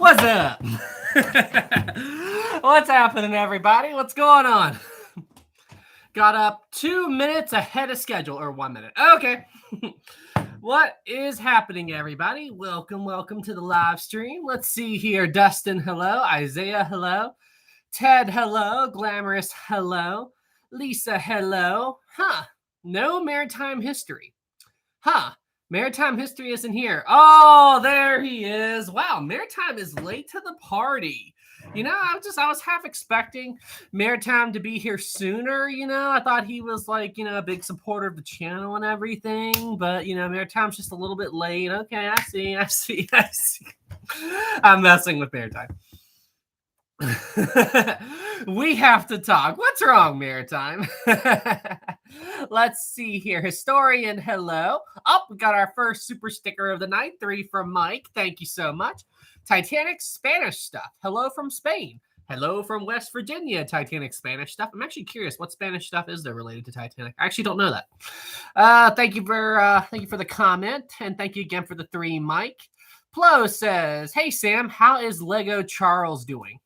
What's up? What's happening, everybody? What's going on? Got up 2 minutes ahead of schedule, or 1 minute. Okay. What is happening, everybody? Welcome to the live stream. Let's see here. Dustin, hello. Isaiah, hello. Ted, hello. Glamorous, hello. Lisa, hello. No maritime history. Maritime history isn't here. Oh, there he is. Wow, Maritime is late to the party. I was half expecting Maritime to be here sooner. I thought he was like, a big supporter of the channel and everything. But, Maritime's just a little bit late. Okay, I see. I'm messing with Maritime. We have to talk. What's wrong, Maritime? Let's see here. Historian, hello. Oh, we got our first super sticker of the night. 3 from Mike. Thank you so much. Titanic Spanish stuff. Hello from Spain. Hello from West Virginia. Titanic Spanish stuff. I'm actually curious what Spanish stuff is there related to Titanic. I actually don't know that. Thank you for the comment, and thank you again for the 3, Mike. Plo says, "Hey Sam, how is Lego Charles doing?"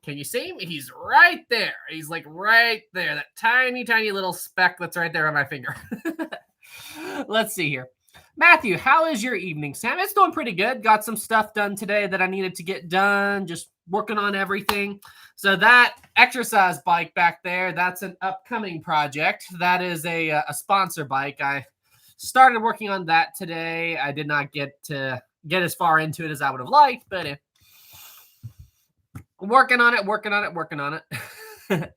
Can you see him? He's right there. He's like right there. That tiny little speck that's right there on my finger. Let's see here. Matthew, how is your evening, Sam? It's doing pretty good. Got some stuff done today that I needed to get done. Just working on everything. So that exercise bike back there, that's an upcoming project. That is a sponsor bike. I started working on that today. I did not get as far into it as I would have liked, but working on it.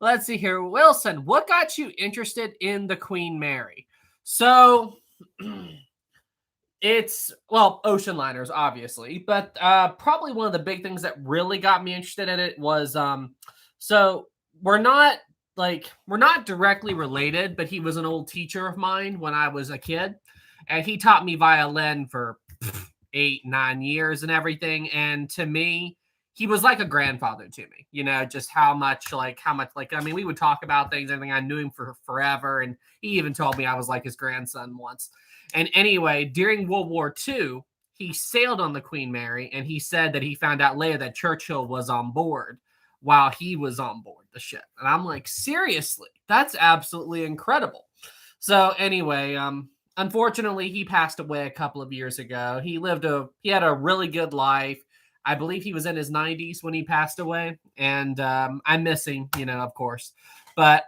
Let's see here. Wilson, what got you interested in the Queen Mary? So it's, ocean liners, obviously, but probably one of the big things that really got me interested in it was, so we're not directly related, but he was an old teacher of mine when I was a kid, and he taught me violin for 8-9 years and everything. And to me, he was like a grandfather to me, just how much, we would talk about things. I think I knew him for forever. And he even told me I was like his grandson once. And anyway, during World War II, he sailed on the Queen Mary, and he said that he found out later that Churchill was on board while he was on board the ship. And I'm like, seriously, that's absolutely incredible. So anyway, unfortunately, he passed away a couple of years ago. He had a really good life. I believe he was in his 90s when he passed away, and I miss him, of course. But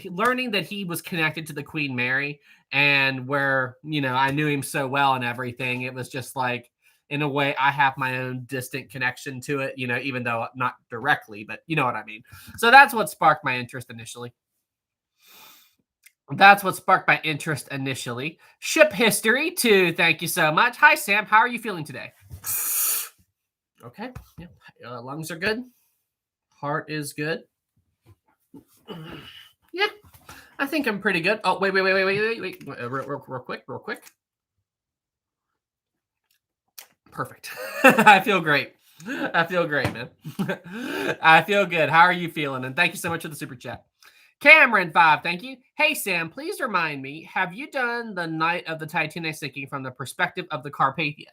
learning that he was connected to the Queen Mary, and where, I knew him so well and everything, it was just like, in a way, I have my own distant connection to it, even though not directly, but you know what I mean. So that's what sparked my interest initially. Ship history too. Thank you so much. Hi, Sam. How are you feeling today? Okay. Yeah. Lungs are good. Heart is good. Yeah. I think I'm pretty good. Oh, wait. Real quick. Perfect. I feel great. Man. I feel good. How are you feeling? And thank you so much for the super chat. Cameron 5, thank you. Hey, Sam, please remind me, have you done the night of the Titanic sinking from the perspective of the Carpathia?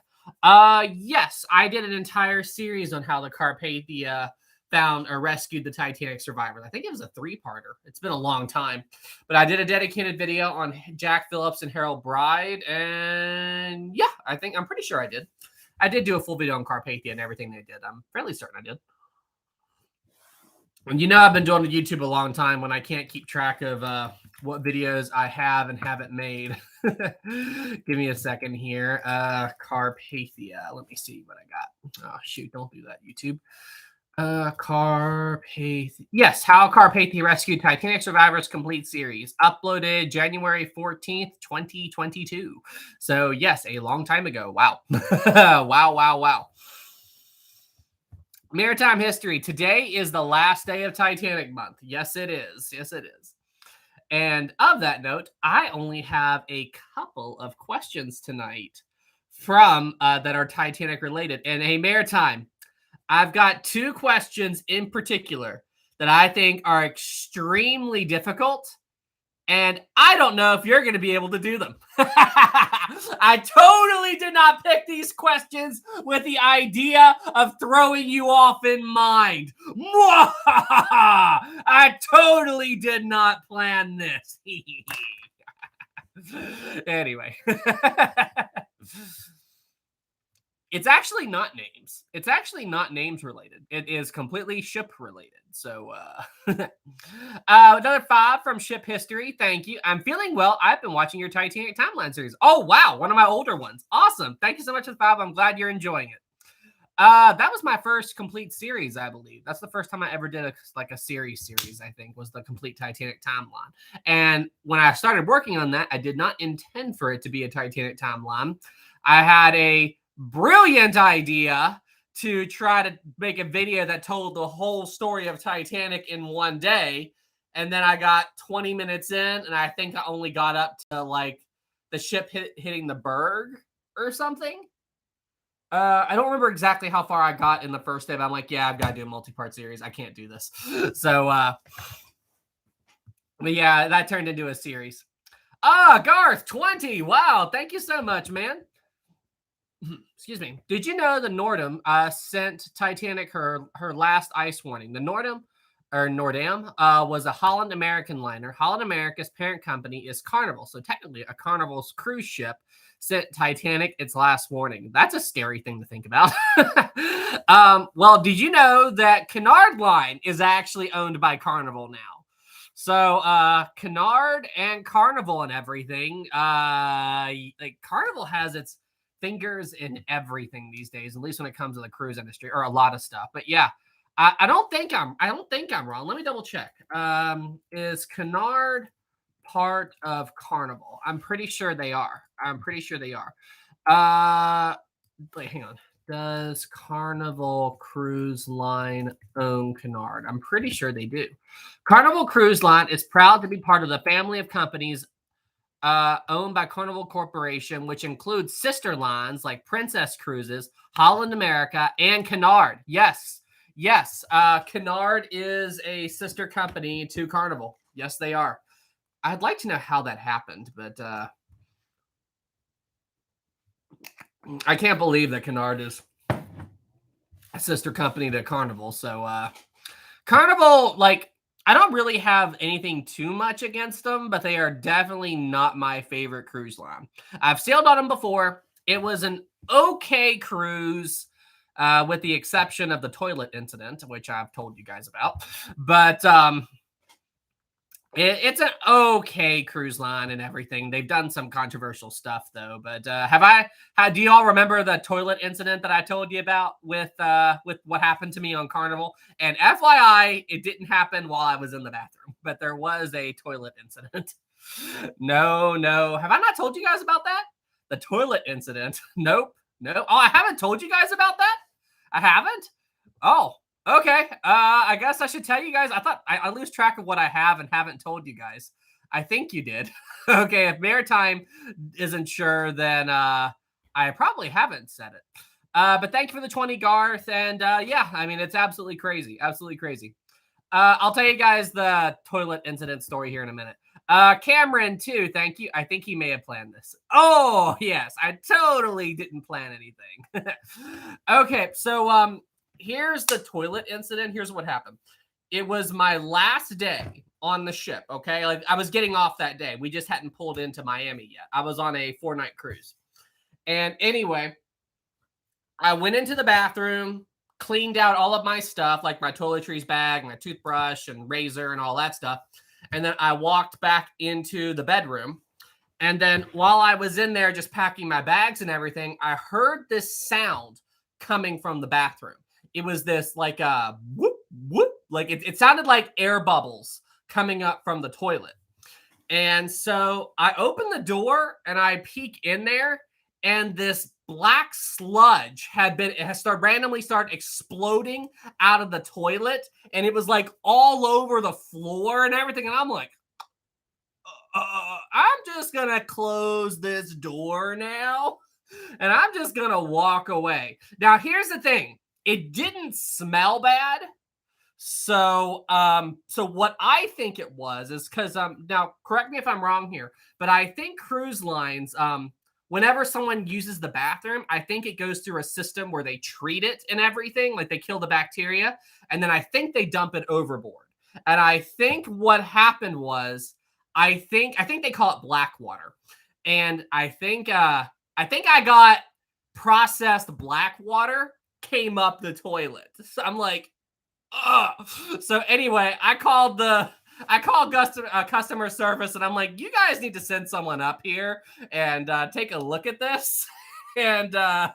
Yes, I did an entire series on how the Carpathia found or rescued the Titanic survivors. I think it was a 3-parter. It's been a long time. But I did a dedicated video on Jack Phillips and Harold Bride. And yeah, I'm pretty sure I did. I did do a full video on Carpathia and everything they did. I'm fairly certain I did. And I've been doing YouTube a long time when I can't keep track of what videos I have and haven't made. Give me a second here. Carpathia. Let me see what I got. Oh, shoot. Don't do that, YouTube. Carpathia. Yes, How Carpathia Rescued Titanic Survivors Complete Series. Uploaded January 14th, 2022. So, yes, a long time ago. Wow. Wow. Maritime history. Today is the last day of Titanic month. Yes, it is. And of that note, I only have a couple of questions tonight from that are Titanic related. And hey, Maritime, I've got 2 questions in particular that I think are extremely difficult And I don't know if you're going to be able to do them. I totally did not pick these questions with the idea of throwing you off in mind. I totally did not plan this. Anyway. It's actually not names. It's actually not names related. It is completely ship related. So, another 5 from Ship History. Thank you. I'm feeling well. I've been watching your Titanic Timeline series. Oh, wow. One of my older ones. Awesome. Thank you so much for the 5. I'm glad you're enjoying it. That was my first complete series, I believe. That's the first time I ever did a series, I think, was the complete Titanic timeline. And when I started working on that, I did not intend for it to be a Titanic timeline. I had a brilliant idea to try to make a video that told the whole story of Titanic in one day. And then I got 20 minutes in, and I think I only got up to like the ship hitting the berg or something. I don't remember exactly how far I got in the first day, but I'm like, yeah, I've got to do a multi-part series. I can't do this. So, but yeah, that turned into a series. Garth, 20. Wow. Thank you so much, man. Excuse me. Did you know the Nordam sent Titanic her last ice warning? The Nordam was a Holland American liner. Holland America's parent company is Carnival. So technically a Carnival's cruise ship sent Titanic its last warning. That's a scary thing to think about. Well, did you know that Cunard Line is actually owned by Carnival now? So Cunard and Carnival and everything, like Carnival has its fingers in everything these days, at least when it comes to the cruise industry, or a lot of stuff. But yeah, I don't think I'm wrong. Let me double check. Is Cunard part of Carnival? I'm pretty sure they are. Wait, hang on. Does Carnival Cruise Line own Cunard? I'm pretty sure they do. Carnival Cruise Line is proud to be part of the family of companies owned by Carnival Corporation, which includes sister lines like Princess Cruises, Holland America, and Cunard. Yes. Cunard is a sister company to Carnival. Yes, they are. I'd like to know how that happened, but I can't believe that Cunard is a sister company to Carnival. So Carnival, like, I don't really have anything too much against them, but they are definitely not my favorite cruise line. I've sailed on them before. It was an okay cruise, with the exception of the toilet incident, which I've told you guys about. But it's an okay cruise line and everything. They've done some controversial stuff though. But do you all remember the toilet incident that I told you about with what happened to me on Carnival? And FYI, it didn't happen while I was in the bathroom, but there was a toilet incident. No. Have I not told you guys about that? The toilet incident? Nope. No. Oh, I haven't told you guys about that? I haven't? Oh. Okay, I guess I should tell you guys. I thought I lose track of what I have and haven't told you guys. I think you did. Okay, if Maritime isn't sure, then I probably haven't said it. But thank you for the 20, Garth. And yeah, I mean, it's absolutely crazy. Absolutely crazy. I'll tell you guys the toilet incident story here in a minute. Cameron, too, thank you. I think he may have planned this. Oh, yes, I totally didn't plan anything. Okay, so here's the toilet incident. Here's what happened. It was my last day on the ship, okay? Like, I was getting off that day. We just hadn't pulled into Miami yet. I was on a 4-night cruise. And anyway, I went into the bathroom, cleaned out all of my stuff, like my toiletries bag, my toothbrush and razor and all that stuff. And then I walked back into the bedroom. And then while I was in there just packing my bags and everything, I heard this sound coming from the bathroom. It was this like a whoop, whoop. Like it sounded like air bubbles coming up from the toilet. And so I open the door and I peek in there, and this black sludge randomly started exploding out of the toilet, and it was like all over the floor and everything. And I'm like, I'm just gonna close this door now, and I'm just gonna walk away. Now, here's the thing. It didn't smell bad. So what I think it was is because now correct me if I'm wrong here, but I think cruise lines whenever someone uses the bathroom, I think it goes through a system where they treat it and everything, like they kill the bacteria, and then I think they dump it overboard. And I think what happened was I think they call it black water. And I think I got processed black water came up the toilet. So I'm like, ugh. So anyway, I called customer service and I'm like, you guys need to send someone up here and take a look at this. And uh,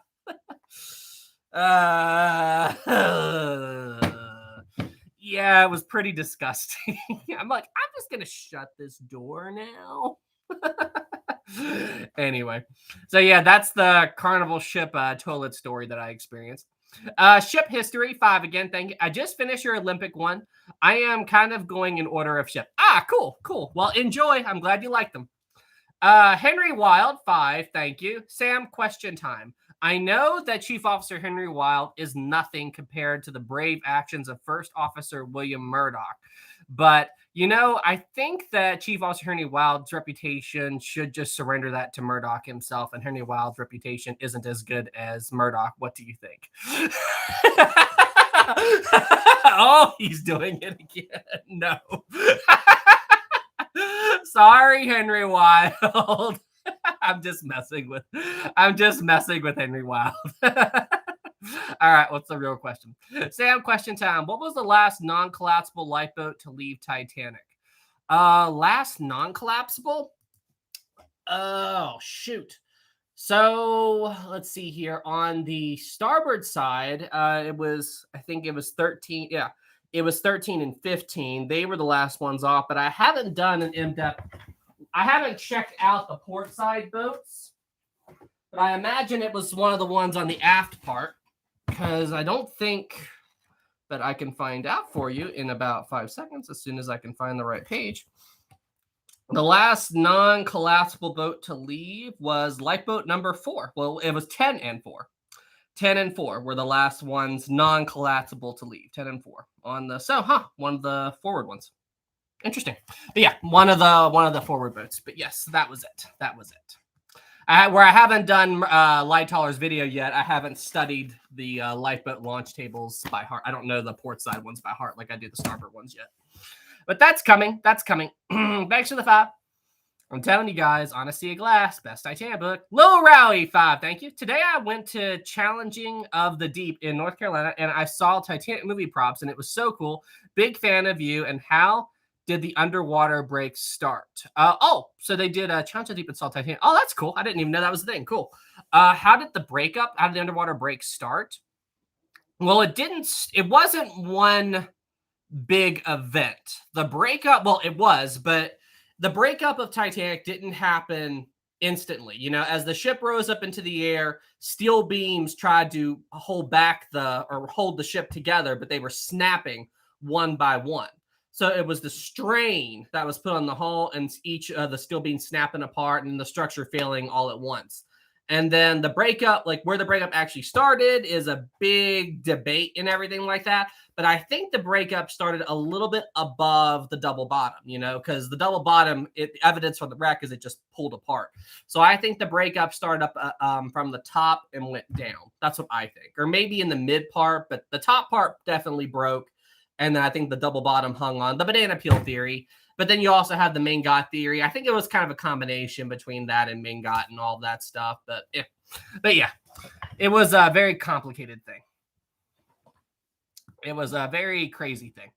yeah, it was pretty disgusting. I'm like, I'm just gonna shut this door now. Anyway, so yeah, that's the Carnival ship toilet story that I experienced. Ship history 5 again. Thank you. I just finished your Olympic one. I am kind of going in order of ship. Cool, cool. Well, enjoy. I'm glad you like them. Henry Wild 5. Thank you. Sam, question time. I know that Chief Officer Henry Wild is nothing compared to the brave actions of First Officer William Murdoch, but I think that Chief Officer Henry Wild's reputation should just surrender that to Murdoch himself, and Henry Wild's reputation isn't as good as Murdoch. What do you think? Oh, he's doing it again. No. Sorry, Henry Wild. I'm just messing with Henry Wild. All right, what's the real question? Sam, question time. What was the last non-collapsible lifeboat to leave Titanic? Last non-collapsible? Oh, shoot. So let's see here. On the starboard side, I think it was 13. Yeah, it was 13 and 15. They were the last ones off, but I haven't done an in-depth. I haven't checked out the port side boats, but I imagine it was one of the ones on the aft part, because I don't think, but I can find out for you in about 5 seconds as soon as I can find the right page. The last non-collapsible boat to leave was lifeboat number 4. Well, it was 10 and 4. 10 and 4 were the last ones non-collapsible to leave. 10 and 4 on the one of the forward ones. Interesting. But yeah, one of the forward boats. But yes, that was it. Where I haven't done Lighthauler's video yet, I haven't studied the lifeboat launch tables by heart. I don't know the port side ones by heart like I do the starboard ones yet. But that's coming. Back to the 5. I'm telling you guys, On a Sea of Glass, best Titanic book. Lil Rowley 5, thank you. Today I went to Challenging of the Deep in North Carolina, and I saw Titanic movie props, and it was so cool. Big fan of you. And how did the underwater break start? So they did Challenge of the Deep and saw Titanic. Oh, that's cool. I didn't even know that was a thing. Cool. How did the underwater break start? Well, it wasn't one big event. The breakup, well, it was, but the breakup of Titanic didn't happen instantly. As the ship rose up into the air, steel beams tried to hold the ship together, but they were snapping one by one. So it was the strain that was put on the hull and each of the steel beams snapping apart and the structure failing all at once. And then the breakup, like where the breakup actually started, is a big debate and everything like that. But I think the breakup started a little bit above the double bottom, because the double bottom, evidence from the wreck is it just pulled apart. So I think the breakup started up from the top and went down. That's what I think. Or maybe in the mid part, but the top part definitely broke. And then I think the double bottom hung on. The banana peel theory. But then you also have the Mingot theory. I think it was kind of a combination between that and Mingot and all that stuff. But yeah, it was a very complicated thing. It was a very crazy thing.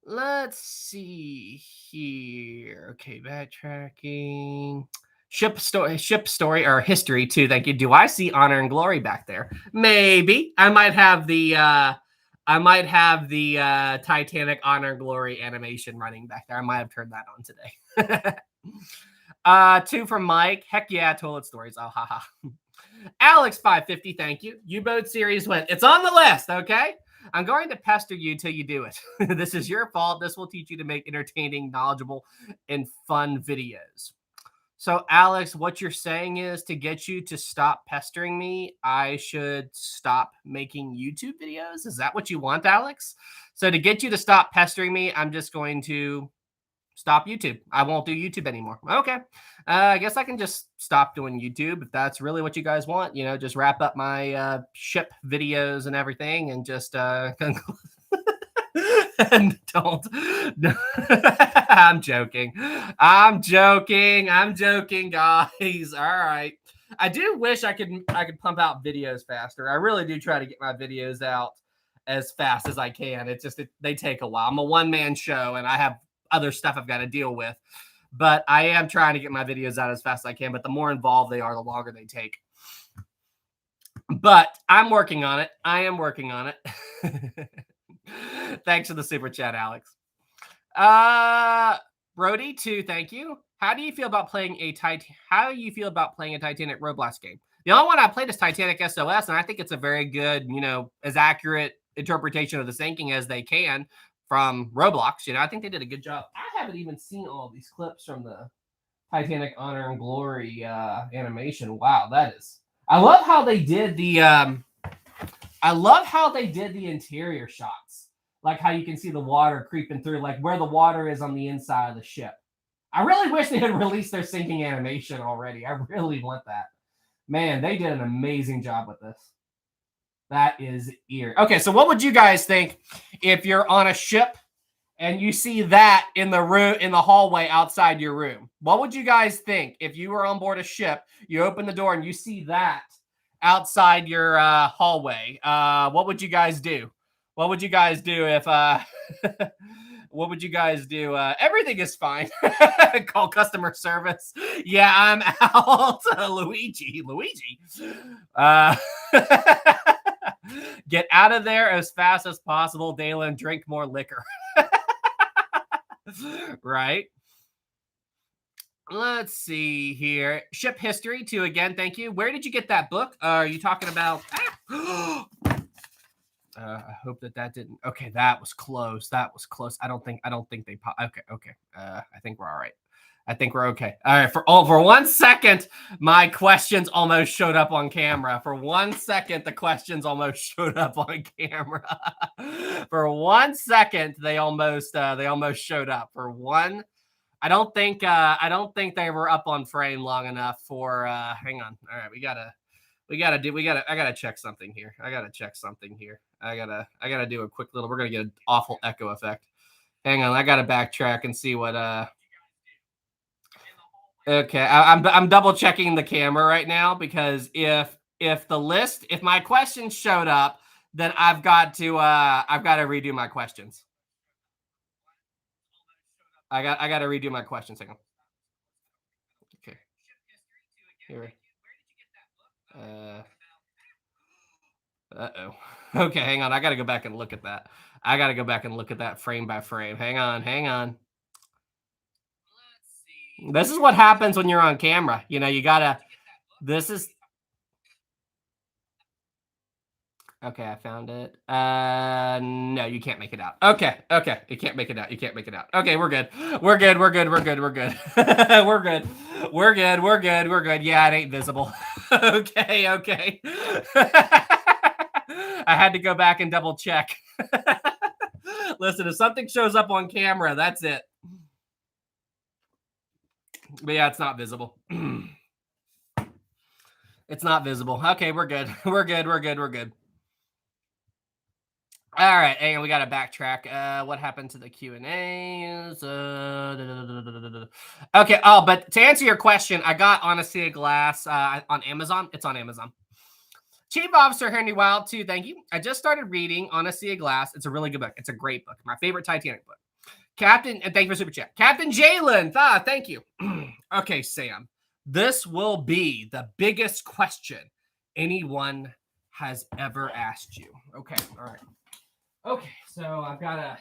Let's see here. Okay, backtracking. Ship story or history too. Thank you. Do I see Honor and Glory back there? Maybe. I might have the Titanic Honor and Glory animation running back there. I might have turned that on today. 2 from Mike. Heck yeah, toilet stories. Oh, haha. Alex 550, thank you. U-boat series went. It's on the list, okay? I'm going to pester you till you do it. This is your fault. This will teach you to make entertaining, knowledgeable, and fun videos. So, Alex, what you're saying is to get you to stop pestering me, I should stop making YouTube videos? Is that what you want, Alex? So, to get you to stop pestering me, I'm just going to stop YouTube. I won't do YouTube anymore. Okay. I guess I can just stop doing YouTube if that's really what you guys want. You know, just wrap up my ship videos and everything and just and don't. I'm joking. I'm joking. I'm joking, guys. All right. I do wish I could pump out videos faster. I really do try to get my videos out as fast as I can. It's just they take a while. I'm a one-man show and I have other stuff I've got to deal with. But I am trying to get my videos out as fast as I can. But the more involved they are, the longer they take. But I'm working on it. I am working on it. Thanks for the super chat, Alex. Brody, too. Thank you. How do you feel about playing a Titanic Roblox game? The only one I played is Titanic SOS, and I think it's a very good, as accurate interpretation of the sinking as they can from Roblox. I think they did a good job. I haven't even seen all these clips from the Titanic Honor and Glory animation. Wow, that is. I love how they did the. I love how they did the interior shots, like how you can see the water creeping through, like where the water is on the inside of the ship. I really wish they had released their sinking animation already. I really want that. Man, they did an amazing job with this. That is eerie. Okay, so what would you guys think if you're on a ship and you see that in the room, in the hallway outside your room? What would you guys think if you were on board a ship, you open the door and you see that outside your hallway? What would you guys do? What would you guys do if what would you guys do? Everything is fine. Call customer service. Yeah, I'm out. Luigi. Get out of there as fast as possible, Dalen. Drink more liquor. Right? Let's see here. Ship history too again. Thank you. Where did you get that book? Are you talking about? I hope that didn't. Okay, that was close. That was close. I don't think they pop. Okay. I think we're all right. I think we're okay. All right. For 1 second, my questions almost showed up on camera. For 1 second, the questions almost showed up on camera. For 1 second, they almost showed up. For one. I don't think they were up on frame long enough for hang on. All right, I gotta check something here. I gotta do a quick little, we're gonna get an awful echo effect. Hang on, I gotta backtrack and see what okay. I'm double checking the camera right now because if my questions showed up, then I've got to redo my questions. I got to redo my questions. Hang on. Okay. Here. Uh-oh. Okay, hang on. I got to go back and look at that. I got to go back and look at that frame by frame. Hang on. Let's see. This is what happens when you're on camera. You got to Okay, I found it. No, you can't make it out. Okay. You can't make it out. Okay, we're good. We're good. We're good. Yeah, it ain't visible. Okay. I had to go back and double check. Listen, if something shows up on camera, that's it. But yeah, it's not visible. It's not visible. Okay, we're good. We're good. All right, hang on, we got to backtrack. What happened to the Q&As? Okay, but to answer your question, I got On a Sea of Glass on Amazon. It's on Amazon. Chief Officer Henry Wild, too, thank you. I just started reading On a Sea of Glass. It's a really good book. It's a great book. My favorite Titanic book. And thank you for super chat. Captain Jalen, thank you. Okay, Sam, this will be the biggest question anyone has ever asked you. Okay, all right. Okay, so I've gotta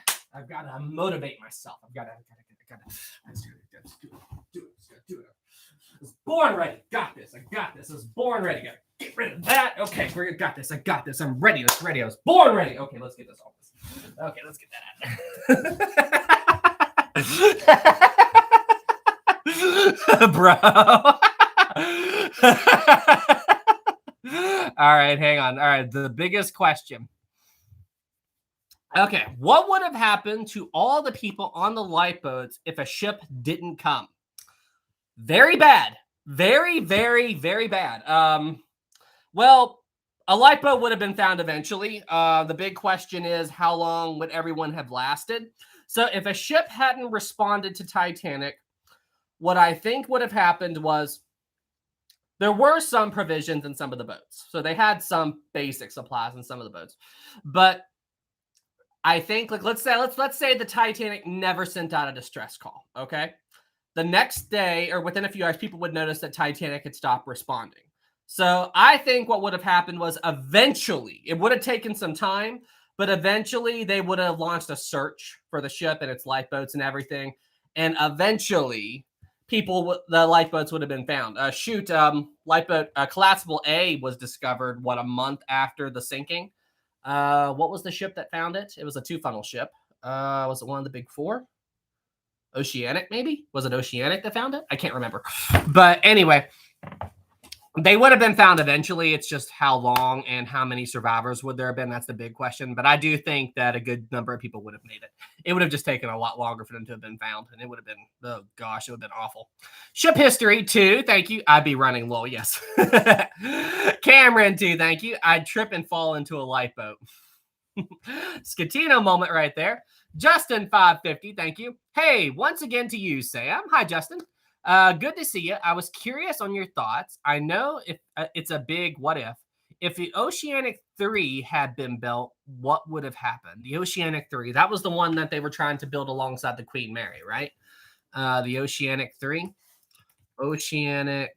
motivate myself. Let's do it. I was born ready. Got this. I was born ready. Gotta get rid of that. Okay, got this. I'm ready. I was born ready. Okay, let's get this off. Okay, let's get that out. Bro. All right, hang on. All right, the biggest question. Okay, what would have happened to all the people on the lifeboats if a ship didn't come? Very bad. Very, very, very bad. Well, a lifeboat would have been found eventually. The big question is, how long would everyone have lasted? So if a ship hadn't responded to Titanic, what I think would have happened was there were some provisions in some of the boats. So they had some basic supplies in some of the boats. But I think, like, let's say the Titanic never sent out a distress call, okay? The next day or within a few hours, people would notice that Titanic had stopped responding. So I think what would have happened was eventually, it would have taken some time, but eventually they would have launched a search for the ship and its lifeboats and everything. And eventually, the lifeboats would have been found. Lifeboat Collapsible A was discovered, what, a month after the sinking? What was the ship that found it? It was a two-funnel ship. Was it one of the big four? Oceanic, maybe? Was it Oceanic that found it? I can't remember. But anyway, they would have been found eventually. It's just how long and how many survivors would there have been? That's the big question. But I do think that a good number of people would have made it. It would have just taken a lot longer for them to have been found. And it would have been, oh gosh, it would have been awful. Ship history, 2. Thank you. I'd be running low, yes. Cameron, 2. Thank you. I'd trip and fall into a lifeboat. Scatino moment right there. Justin 550, thank you. Hey, once again to you, Sam. Hi, Justin. Good to see you. I was curious on your thoughts. I know if it's a big what if. If the Oceanic 3 had been built, what would have happened? The Oceanic 3, that was the one that they were trying to build alongside the Queen Mary, right? The Oceanic 3. Oceanic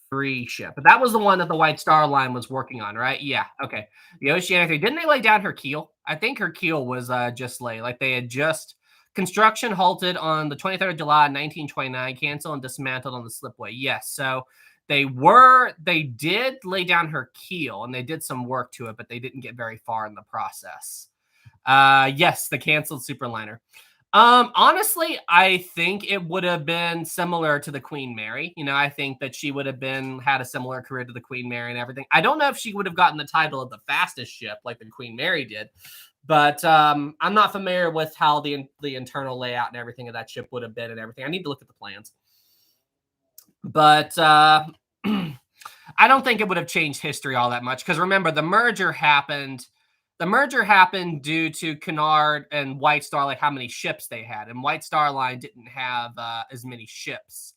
3 ship. But that was the one that the White Star Line was working on, right? Yeah, okay. The Oceanic 3. Didn't they lay down her keel? I think her keel was just they had just construction halted on the 23rd of July, 1929, canceled and dismantled on the slipway. Yes, so they did lay down her keel and they did some work to it, but they didn't get very far in the process. Yes, the canceled superliner. Honestly, I think it would have been similar to the Queen Mary. You know, I think that she would have had a similar career to the Queen Mary and everything. I don't know if she would have gotten the title of the fastest ship like the Queen Mary did, but I'm not familiar with how the internal layout and everything of that ship would have been and everything. I need to look at the plans. But I don't think it would have changed history all that much because remember, the merger happened due to Cunard and White Star, like how many ships they had. And White Star Line didn't have as many ships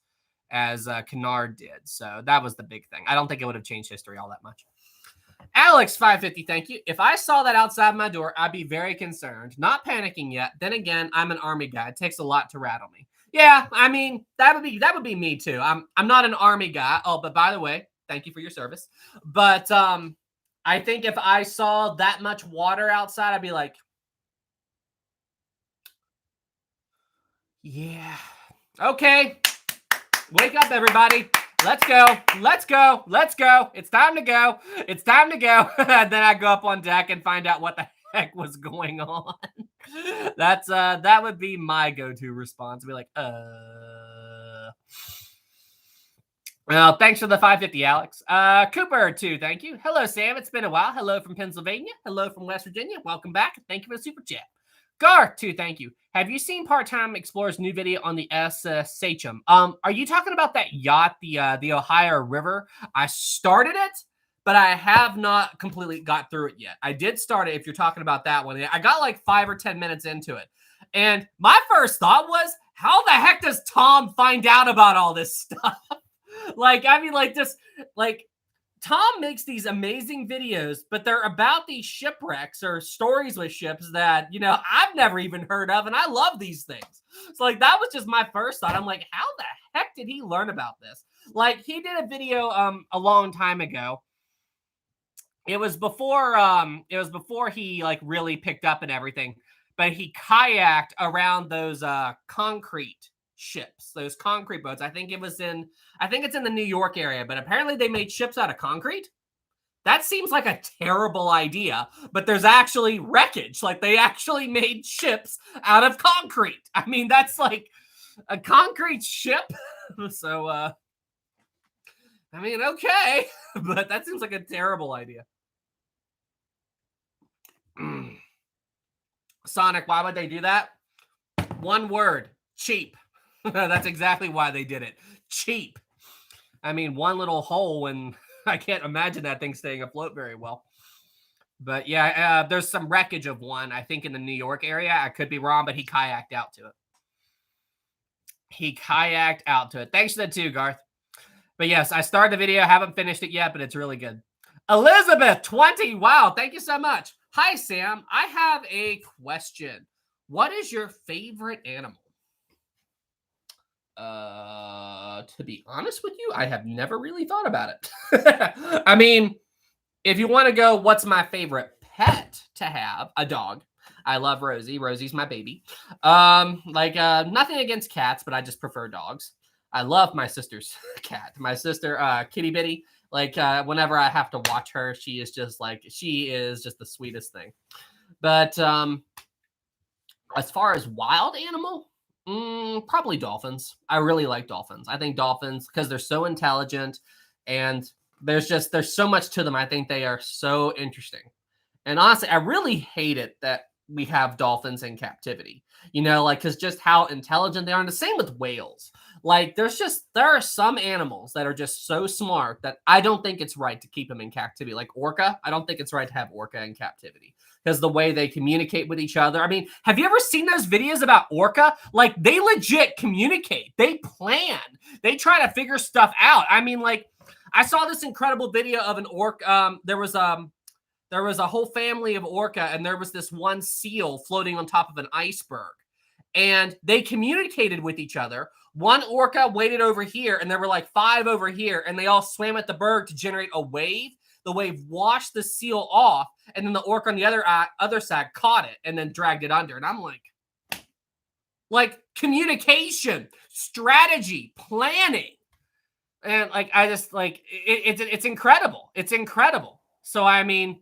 as Cunard did. So that was the big thing. I don't think it would have changed history all that much. Alex 550, thank you. If I saw that outside my door, I'd be very concerned. Not panicking yet. Then again, I'm an Army guy. It takes a lot to rattle me. Yeah, I mean, that would be me too. I'm not an Army guy. Oh, but by the way, thank you for your service. But I think if I saw that much water outside, I'd be like, yeah. Okay. Wake up, everybody. Let's go. Let's go. Let's go. It's time to go. It's time to go. Then I go up on deck and find out what the heck was going on. That would be my go-to response. Be like, Well, thanks for the 550, Alex. Cooper, 2, thank you. Hello, Sam. It's been a while. Hello from Pennsylvania. Hello from West Virginia. Welcome back. Thank you for the super chat. Garth, 2, thank you. Have you seen Part-Time Explorer's new video on the SS Sachem? Are you talking about that yacht, the Ohio River? I started it, but I have not completely got through it yet. I did start it, if you're talking about that one. I got like 5 or 10 minutes into it. And my first thought was, how the heck does Tom find out about all this stuff? Tom makes these amazing videos, but they're about these shipwrecks or stories with ships that, I've never even heard of. And I love these things. So that was just my first thought. I'm like, how the heck did he learn about this? He did a video a long time ago. It was before he really picked up and everything, but he kayaked around those concrete ships, those concrete boats. I think it's in the New York area, but apparently they made ships out of concrete. That seems like a terrible idea, but there's actually wreckage. They actually made ships out of concrete. I mean, that's A concrete ship? So, I mean, okay, but that seems like a terrible idea. Sonic, why would they do that? One word, cheap. That's exactly why they did it. Cheap. I mean, one little hole, and I can't imagine that thing staying afloat very well. But yeah, there's some wreckage of one, I think, in the New York area. I could be wrong, but he kayaked out to it. He kayaked out to it. Thanks for that too, Garth. But yes, I started the video. Haven't finished it yet, but it's really good. Elizabeth, 20. Wow, thank you so much. Hi, Sam. I have a question. What is your favorite animal? To be honest with you, I have never really thought about it. I mean, if you want to go, what's my favorite pet to have? A dog. I love Rosie. Rosie's my baby. Nothing against cats, but I just prefer dogs. I love my sister's cat. My sister, Kitty Bitty. Whenever I have to watch her, she is just the sweetest thing. But as far as wild animal, probably dolphins. I really like dolphins. I think dolphins, because they're so intelligent and there's so much to them. I think they are so interesting. And honestly, I really hate it that we have dolphins in captivity, because just how intelligent they are. And the same with whales. There are some animals that are just so smart that I don't think it's right to keep them in captivity. Like orca, I don't think it's right to have orca in captivity because the way they communicate with each other. I mean, have you ever seen those videos about orca? They legit communicate. They plan. They try to figure stuff out. I mean, I saw this incredible video of an orca. There was a whole family of orca, and there was this one seal floating on top of an iceberg. And they communicated with each other. One orca waited over here, and there were 5 over here, and they all swam at the berg to generate a wave. The wave washed the seal off, and then the orca on the other side caught it and then dragged it under. And I'm like communication, strategy, planning. And I just it's incredible. It's incredible. So, I mean,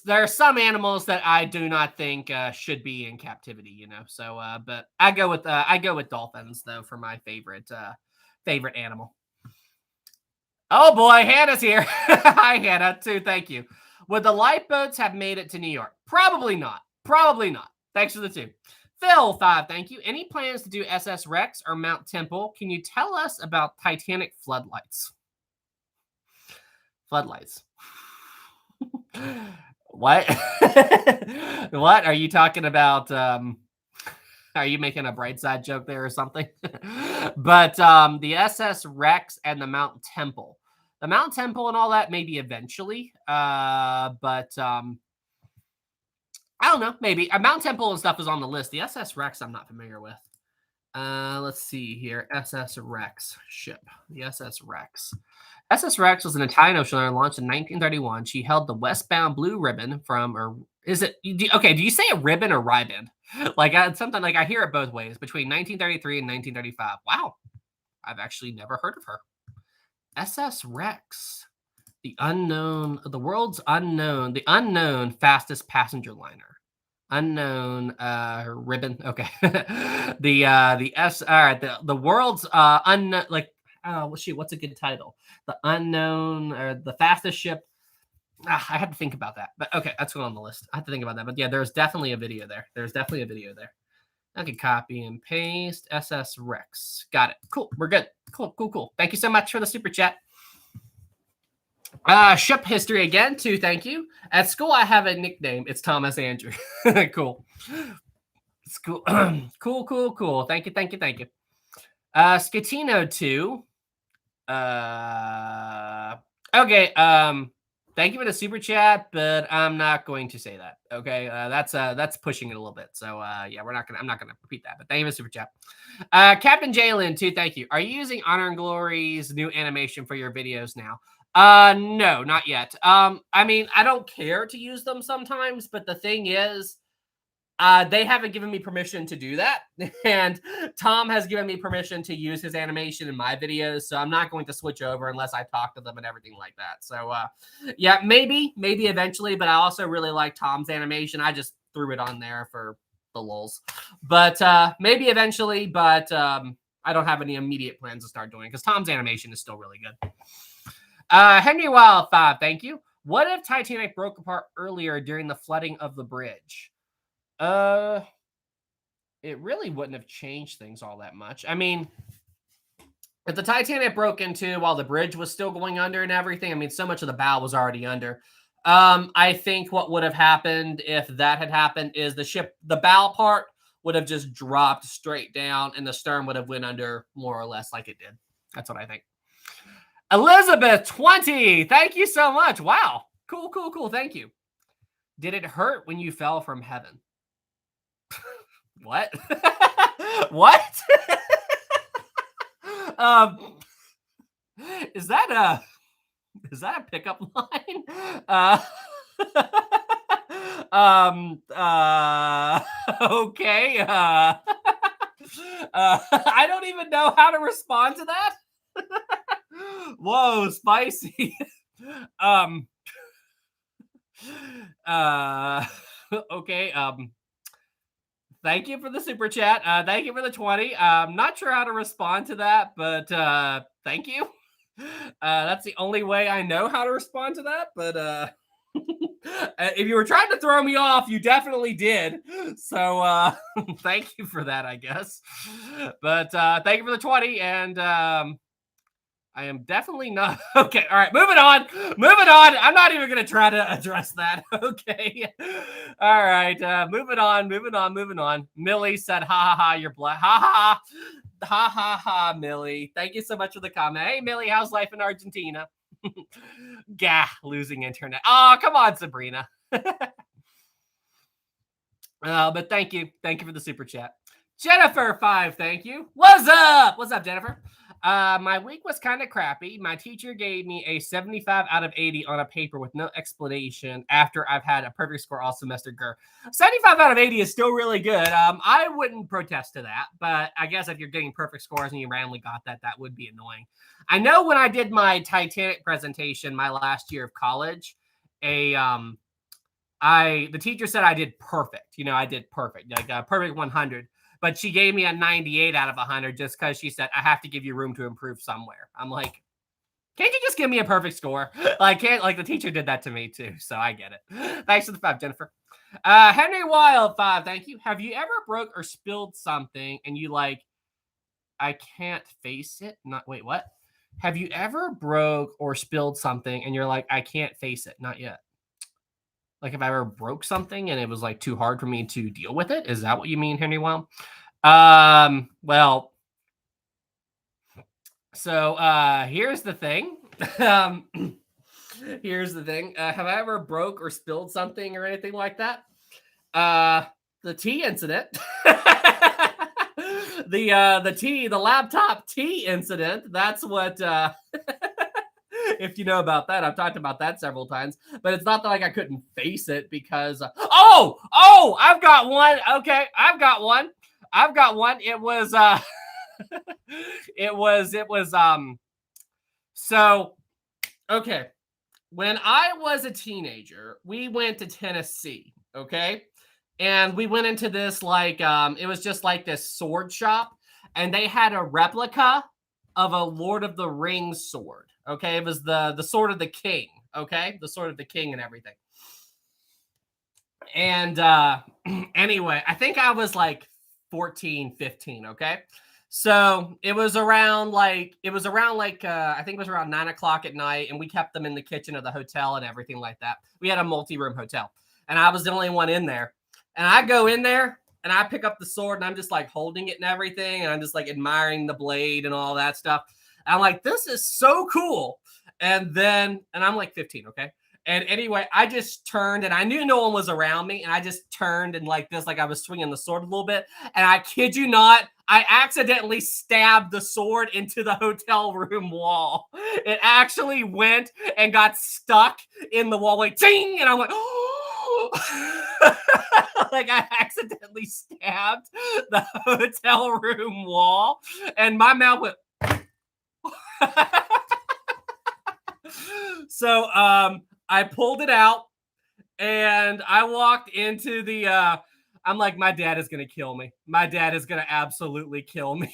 there are some animals that I do not think should be in captivity, So, but I go with dolphins though for my favorite animal. Oh boy, Hannah's here. Hi, Hannah, too. Thank you. Would the lifeboats have made it to New York? Probably not. Probably not. Thanks for the 2. Phil, 5. Thank you. Any plans to do SS Rex or Mount Temple? Can you tell us about Titanic floodlights? Floodlights. What? What are you talking about? Are you making a bright side joke there or something? But the SS Rex and the Mount Temple and all that maybe eventually. But I don't know. Maybe Mount Temple and stuff is on the list. The SS Rex I'm not familiar with. Let's see here. SS Rex ship. The SS Rex. SS Rex was an Italian ocean liner launched in 1931. She held the westbound blue ribbon from, or is it, okay, do you say a ribbon or ribbon? Something I hear it both ways, between 1933 and 1935. Wow. I've actually never heard of her. SS Rex. The world's unknown, the unknown fastest passenger liner. Unknown ribbon. Okay. The world's unknown, what's a good title? The unknown or the fastest ship. I had to think about that. But okay, that's going on the list. I have to think about that. But yeah, there's definitely a video there. I can copy and paste SS Rex. Got it. Cool. We're good. Cool. Thank you so much for the super chat. Ship history again, too. Thank you. At school, I have a nickname. It's Thomas Andrew. Cool. It's cool. Cool. Thank you. Scatino 2. Okay. Thank you for the super chat, but I'm not going to say that. Okay. That's pushing it a little bit. So, yeah, I'm not gonna repeat that, but thank you for the super chat. Captain Jalen 2. Thank you. Are you using Honor and Glory's new animation for your videos now? No, not yet. I mean, I don't care to use them sometimes, but the thing is, they haven't given me permission to do that. And Tom has given me permission to use his animation in my videos. So I'm not going to switch over unless I talk to them and everything like that. So, yeah, maybe eventually, but I also really like Tom's animation. I just threw it on there for the lulz. But maybe eventually, but I don't have any immediate plans to start doing because Tom's animation is still really good. Henry Wild 5, thank you. What if Titanic broke apart earlier during the flooding of the bridge? It really wouldn't have changed things all that much. I mean, if the Titanic broke into while the bridge was still going under and everything, I mean, so much of the bow was already under. I think what would have happened if that had happened is the bow part would have just dropped straight down and the stern would have went under more or less like it did. That's what I think. Elizabeth 20, thank you so much. Wow. Cool. Thank you. Did it hurt when you fell from heaven? What? What? Is that a pickup line? Okay. I don't even know how to respond to that. Whoa, spicy. Okay. Thank you for the super chat. Thank you for the 20. I'm not sure how to respond to that, but thank you. That's the only way I know how to respond to that. But if you were trying to throw me off, you definitely did. So thank you for that, I guess. But thank you for the 20. And I am definitely not. Okay. All right. Moving on. I'm not even going to try to address that. Okay. All right. Moving on. Millie said, ha ha ha, you're black. Ha ha ha. Ha ha ha, Millie. Thank you so much for the comment. Hey, Millie, how's life in Argentina? Gah, losing internet. Oh, come on, Sabrina. But thank you. Thank you for the super chat. Jennifer 5, thank you. What's up? What's up, Jennifer? My week was kind of crappy. My teacher gave me a 75 out of 80 on a paper with no explanation after I've had a perfect score all semester. 75 out of 80 is still really good. I wouldn't protest to that, but I guess if you're getting perfect scores and you randomly got that, that would be annoying. I know when I did my Titanic presentation my last year of college, the teacher said I did perfect. I did perfect, like a perfect 100. But she gave me a 98 out of 100 just because she said, I have to give you room to improve somewhere. I'm like, can't you just give me a perfect score? Like the teacher did that to me too. So I get it. Thanks for the 5, Jennifer. Henry Wild 5, thank you. Have you ever broke or spilled something and you like, I can't face it? Wait, what? Have you ever broke or spilled something and you're like, I can't face it? Not yet. Like if I ever broke something and it was like too hard for me to deal with it? Is that what you mean, Henry Wild? Well, so here's the thing. Here's the thing. Have I ever broke or spilled something or anything like that? The tea incident. The laptop tea incident. That's what if you know about that, I've talked about that several times, but it's not that like I couldn't face it because I've got one. Okay, I've got one. It was so okay. When I was a teenager, we went to Tennessee, okay? And we went into this it was just like this sword shop, and they had a replica of a Lord of the Rings sword. Okay, it was the sword of the king. Okay, the sword of the king and everything. And anyway, I think I was like 14, 15. Okay, so it was around I think it was around 9 o'clock at night, and we kept them in the kitchen of the hotel and everything like that. We had a multi-room hotel, and I was the only one in there. And I go in there and I pick up the sword and I'm just like holding it and everything, and I'm just like admiring the blade and all that stuff. I'm like, this is so cool. And I'm like 15, okay? And anyway, I just turned and I knew no one was around me. And I just turned and like this, like I was swinging the sword a little bit. And I kid you not, I accidentally stabbed the sword into the hotel room wall. It actually went and got stuck in the wall, like ting! And I'm like, oh! Like I accidentally stabbed the hotel room wall. And my mouth went, so I pulled it out and I walked into the I'm like, my dad is gonna kill me. My dad is gonna absolutely kill me.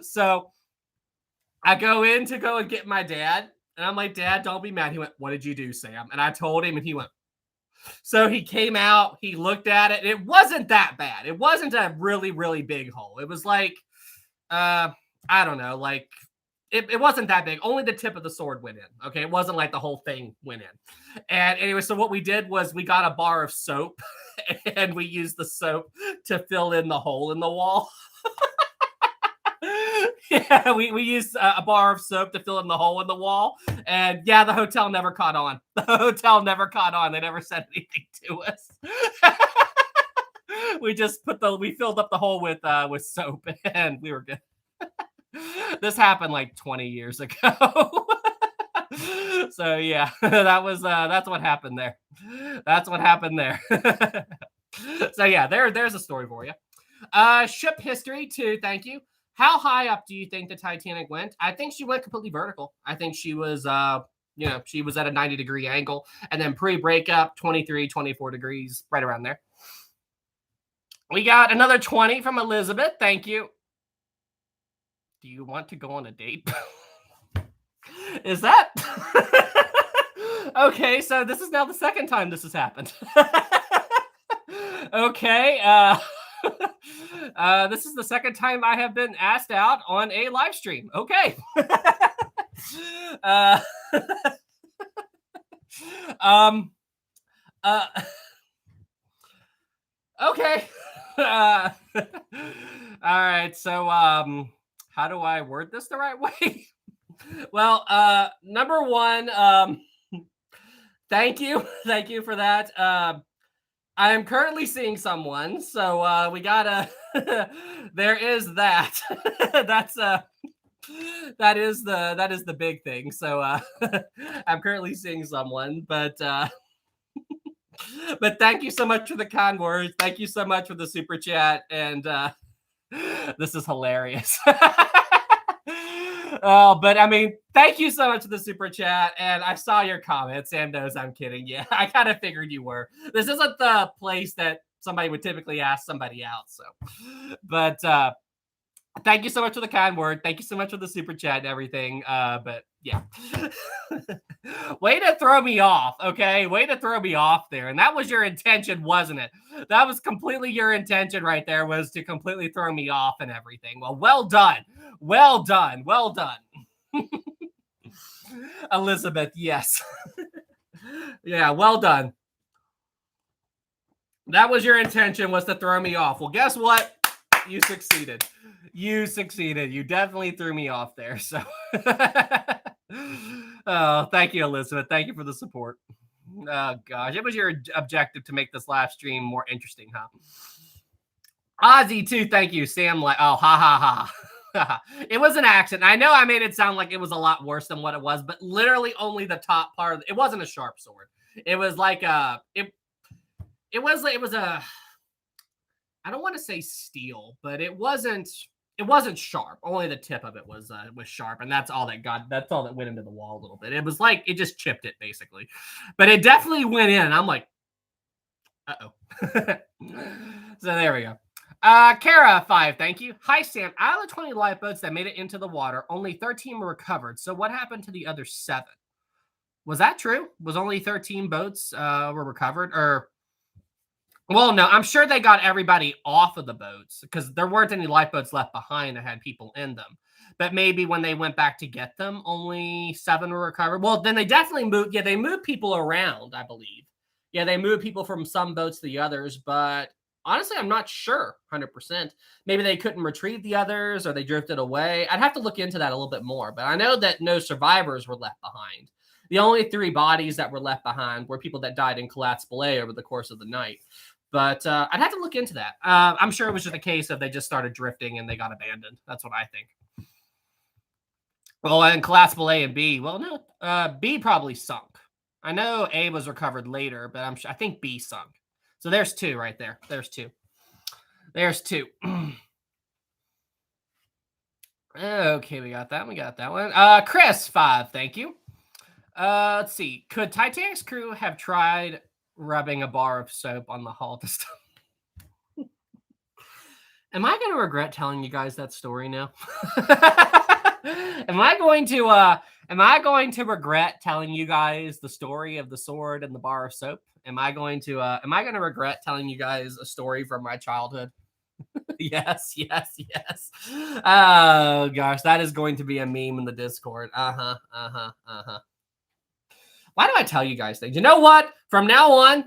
So I go in to go and get my dad, and I'm like, Dad, don't be mad. He went, what did you do, Sam? And I told him, and he went, so he came out, he looked at it. It wasn't that bad. It wasn't a really, really big hole. It was like, I don't know, like it wasn't that big. Only the tip of the sword went in. Okay. It wasn't like the whole thing went in. And anyway, so what we did was we got a bar of soap and we used the soap to fill in the hole in the wall. Yeah, we used a bar of soap to fill in the hole in the wall. And yeah, the hotel never caught on. The hotel never caught on. They never said anything to us. We just we filled up the hole with soap and we were good. This happened like 20 years ago. So yeah, that's what happened there. That's what happened there. So yeah, there's a story for you. Ship history too, thank you. How high up do you think the Titanic went? I think she went completely vertical. I think she was she was at a 90-degree angle, and then pre-breakup 23, 24 degrees, right around there. We got another 20 from Elizabeth. Thank you. Do you want to go on a date? Is that? Okay, so this is now the second time this has happened. Okay, this is the second time I have been asked out on a live stream. Okay. Um, okay. All right. So, how do I word this the right way? Well, number one, thank you. Thank you for that. I am currently seeing someone, so we gotta. There is that. That's that is the big thing. So I'm currently seeing someone, but thank you so much for the kind words. Thank you so much for the super chat, and this is hilarious. Oh, but I mean, thank you so much for the super chat. And I saw your comment. Sam knows I'm kidding. Yeah, I kind of figured you were. This isn't the place that somebody would typically ask somebody out. So, but thank you so much for the kind word. Thank you so much for the super chat and everything. But yeah, way to throw me off. Okay, way to throw me off there. And that was your intention, wasn't it? That was completely your intention right there, was to completely throw me off and everything. Well done. Well done. Well done. Elizabeth, yes. Yeah, well done. That was your intention, was to throw me off. Well, guess what? You succeeded. You succeeded. You definitely threw me off there. So, oh, thank you, Elizabeth. Thank you for the support. Oh, gosh. It was your objective to make this live stream more interesting, huh? Ozzy, too. Thank you. Sam, like, oh, ha, ha. It was an accident. I know I made it sound like it was a lot worse than what it was, but literally only the top part of it wasn't a sharp sword. It was like it was a, I don't want to say steel, but it wasn't sharp. Only the tip of it was sharp, and that's all that went into the wall a little bit. It was like it just chipped it basically, but it definitely went in. And I'm like, uh-oh. So there we go. Kara 5, thank you. Hi Sam. Out of the 20 lifeboats that made it into the water, only 13 were recovered. So what happened to the other 7? Was that true? Was only 13 boats were recovered? Or, well, no, I'm sure they got everybody off of the boats because there weren't any lifeboats left behind that had people in them. But maybe when they went back to get them, only 7 were recovered. Well, then they definitely moved. Yeah, they moved people around, I believe. Yeah, they moved people from some boats to the others, but honestly, I'm not sure 100%. Maybe they couldn't retrieve the others or they drifted away. I'd have to look into that a little bit more, but I know that no survivors were left behind. The only 3 bodies that were left behind were people that died in Collapsible Bay over the course of the night. But I'd have to look into that. I'm sure it was just a case of they just started drifting and they got abandoned. That's what I think. Well, and Collapsible A and B. Well, no, B probably sunk. I know A was recovered later, but I think B sunk. So there's 2 right there. There's 2. There's 2. Okay, we got that. We got that one. Chris 5, thank you. Let's see. Could Titanic's crew have tried rubbing a bar of soap on the hull to stop. Am I going to regret telling you guys that story now? Am I going to regret telling you guys the story of the sword and the bar of soap? Am I going to regret telling you guys a story from my childhood? Yes. Oh gosh, that is going to be a meme in the Discord. Why do I tell you guys things? You know what? From now on,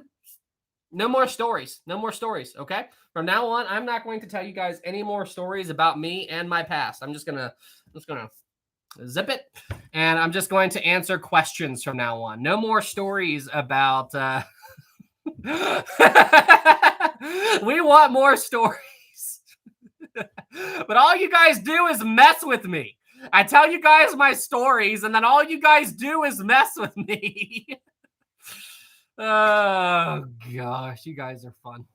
no more stories. No more stories. Okay. From now on, I'm not going to tell you guys any more stories about me and my past. I'm just gonna zip it, and I'm just going to answer questions from now on. No more stories about. We want more stories. But all you guys do is mess with me. I tell you guys my stories, and then all you guys do is mess with me. Oh, gosh. You guys are fun.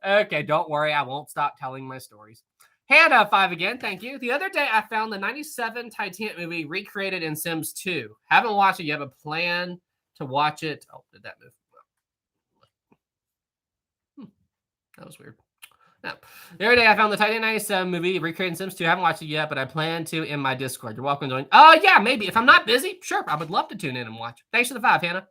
Okay, don't worry. I won't stop telling my stories. Hannah 5 again. Thank you. The other day, I found the 97 Titanic movie recreated in Sims 2. Haven't watched it yet, but plan to watch it. Oh, did that move? That was weird. No. The other day, I found the Titanic 97 movie recreated in Sims 2. I haven't watched it yet, but I plan to in my Discord. You're welcome to join. Yeah, maybe. If I'm not busy, sure. I would love to tune in and watch. Thanks for the 5, Hannah.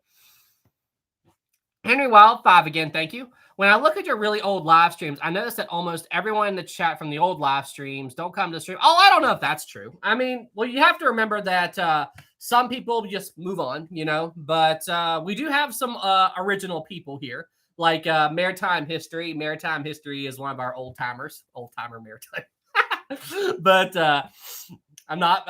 Henry Wild 5 again. Thank you. When I look at your really old live streams, I notice that almost everyone in the chat from the old live streams don't come to the stream. Oh, I don't know if that's true. I mean, well, you have to remember that some people just move on, but we do have some original people here, like Maritime History. Maritime History is one of our old-timer Maritime. But I'm not,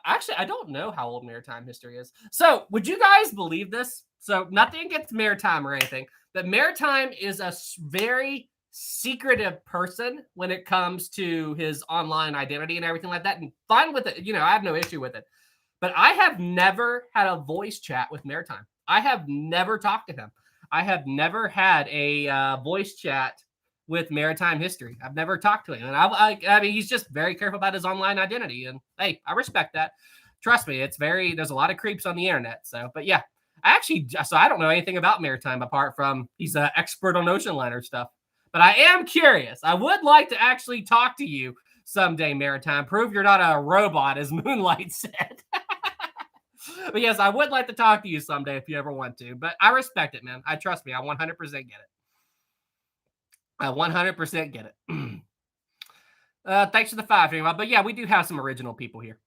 actually, I don't know how old Maritime History is. So would you guys believe this? So nothing against Maritime or anything, but Maritime is a very secretive person when it comes to his online identity and everything like that, and fine with it. I have no issue with it. But I have never had a voice chat with Maritime. I have never talked to him. I have never had a voice chat with Maritime History. I've never talked to him. And I mean, he's just very careful about his online identity. And hey, I respect that. Trust me, there's a lot of creeps on the internet. So, but yeah. I don't know anything about Maritime apart from he's an expert on ocean liner stuff. But I am curious. I would like to actually talk to you someday, Maritime. Prove you're not a robot, as Moonlight said. But yes, I would like to talk to you someday if you ever want to. But I respect it, man. Trust me. I 100% get it. I 100% get it. Thanks for the 5, anyway. But yeah, we do have some original people here.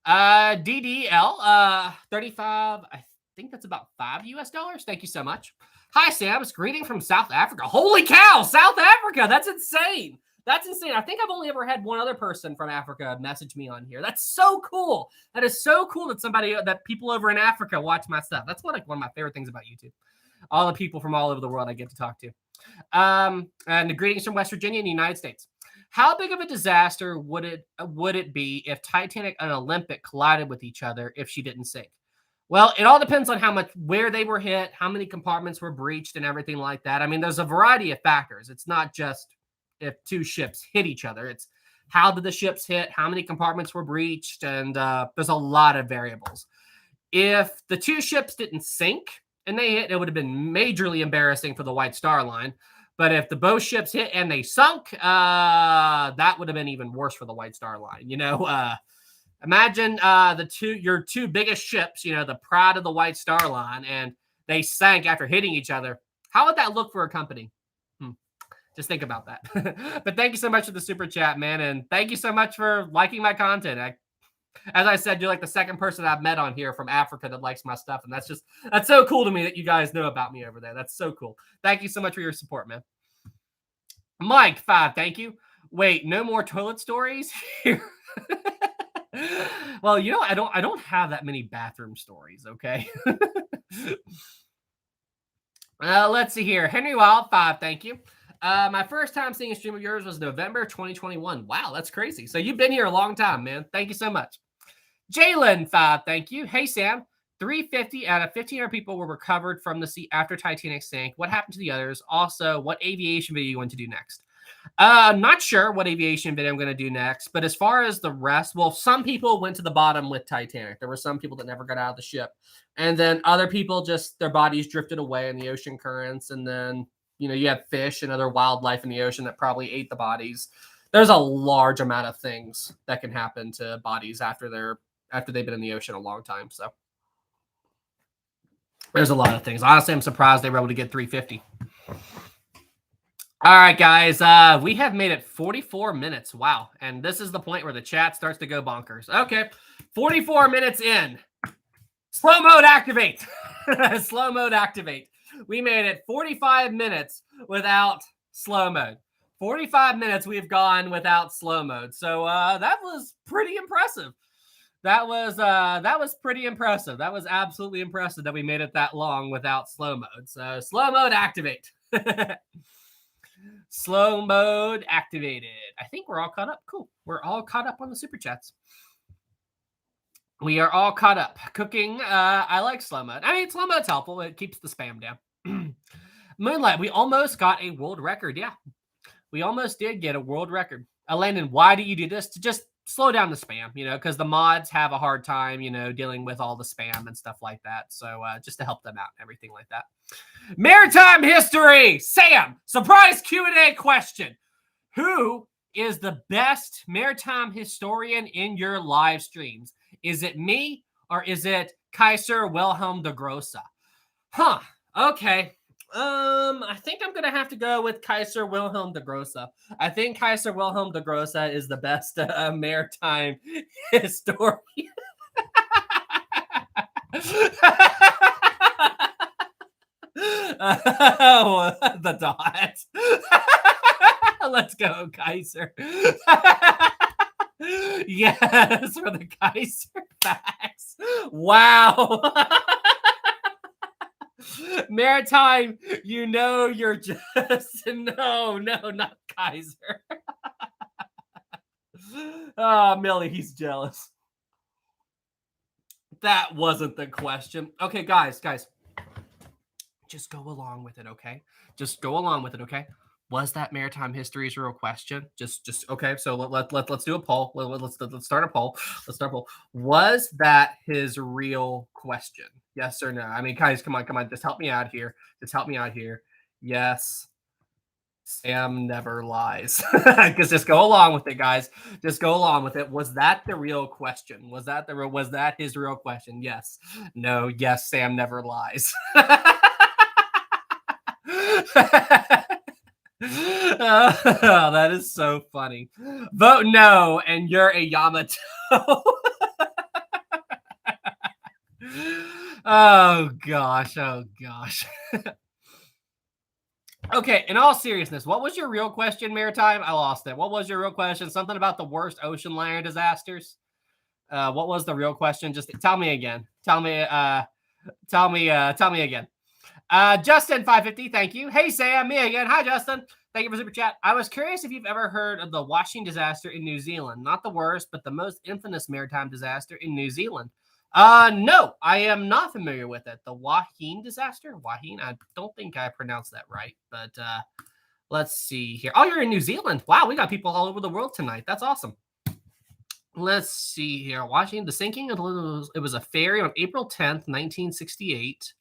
DDL 35, I think that's about $5 US. Thank you so much. Hi, Sam. It's greeting from South Africa. Holy cow, South Africa. That's insane. That's insane. I think I've only ever had one other person from Africa message me on here. That's so cool. That is so cool that people over in Africa watch my stuff. That's one of my favorite things about YouTube. All the people from all over the world I get to talk to. And the greetings from West Virginia in the United States. How big of a disaster would it be if Titanic and Olympic collided with each other if she didn't sink? Well, it all depends on where they were hit, how many compartments were breached, and everything like that. I mean, there's a variety of factors. It's not just if two ships hit each other. It's how did the ships hit, how many compartments were breached, and there's a lot of variables. If the two ships didn't sink and they hit, it would have been majorly embarrassing for the White Star Line. But if the both ships hit and they sunk, that would have been even worse for the White Star Line. Imagine your two biggest ships, the Pride of the White Star Line, and they sank after hitting each other. How would that look for a company? Just think about that. But thank you so much for the super chat, man, and thank you so much for liking my content. As I said, you're like the second person I've met on here from Africa that likes my stuff. And that's so cool to me that you guys know about me over there. That's so cool. Thank you so much for your support, man. Mike 5, thank you. Wait, no more toilet stories here. Well, I don't have that many bathroom stories, okay? Let's see here. Henry Wild 5, thank you. My first time seeing a stream of yours was November 2021. Wow, that's crazy. So you've been here a long time, man. Thank you so much. Jalen 5, thank you. Hey, Sam. 350 out of 1,500 people were recovered from the sea after Titanic sank. What happened to the others? Also, what aviation video you want to do next? Not sure what aviation video I'm going to do next, but as far as the rest, well, some people went to the bottom with Titanic. There were some people that never got out of the ship, and then other people just their bodies drifted away in the ocean currents, and then you have fish and other wildlife in the ocean that probably ate the bodies. There's a large amount of things that can happen to bodies after they've been in the ocean a long time. So there's a lot of things. Honestly, I'm surprised they were able to get 350. All right, guys. We have made it 44 minutes. Wow. And this is the point where the chat starts to go bonkers. Okay. 44 minutes in. Slow mode activate. Slow mode activate. We made it 45 minutes without slow mode. 45 minutes we've gone without slow mode. So that was pretty impressive. That was pretty impressive. That was absolutely impressive that we made it that long without slow mode. So slow mode activate. Slow mode activated. I think we're all caught up. Cool. We're all caught up on the super chats. We are all caught up. Cooking. I like slow mode. I mean, slow mode's helpful. It keeps the spam down. Moonlight. We almost got a world record. Yeah, we almost did get a world record. Landon, why do you do this? To just slow down the spam, because the mods have a hard time, dealing with all the spam and stuff like that. So just to help them out and everything like that. Maritime history. Sam, surprise Q&A question. Who is the best maritime historian in your live streams? Is it me or is it Kaiser Wilhelm de Grosse? Huh. Okay. I think I'm gonna have to go with Kaiser Wilhelm de Grosse. I think Kaiser Wilhelm de Grosse is the best maritime historian. The dot. Let's go, Kaiser. Yes, for the Kaiser facts. Wow. Maritime, you're just no, not Kaiser. Oh, Millie, he's jealous. That wasn't the question. Okay, guys, just go along with it, okay? Just go along with it, okay? Was that maritime history's real question? Just okay. So let's do a poll. Let's start a poll. Let's start a poll. Was that his real question? Yes or no? I mean, guys, come on. Just help me out here. Yes. Sam never lies. Because just go along with it, guys. Just go along with it. Was that the real question? Was that his real question? Yes. No. Yes. Sam never lies. Oh, that is so funny. Vote no, and you're a Yamato. Oh gosh. Okay, in all seriousness, what was your real question, Maritime? I lost it. What was your real question? Something about the worst ocean liner disasters? What was the real question? Just tell me again. Tell me again. Justin 550, thank you. Hey Sam, me again. Hi Justin. Thank you for super chat. I was curious if you've ever heard of the Joaquin disaster in New Zealand. Not the worst, but the most infamous maritime disaster in New Zealand. No, I am not familiar with it. The Joaquin disaster? Joaquin? I don't think I pronounced that right, but let's see here. Oh, you're in New Zealand. Wow, we got people all over the world tonight. That's awesome. Let's see here. Joaquin, the sinking, it was a ferry on April 10th, 1968.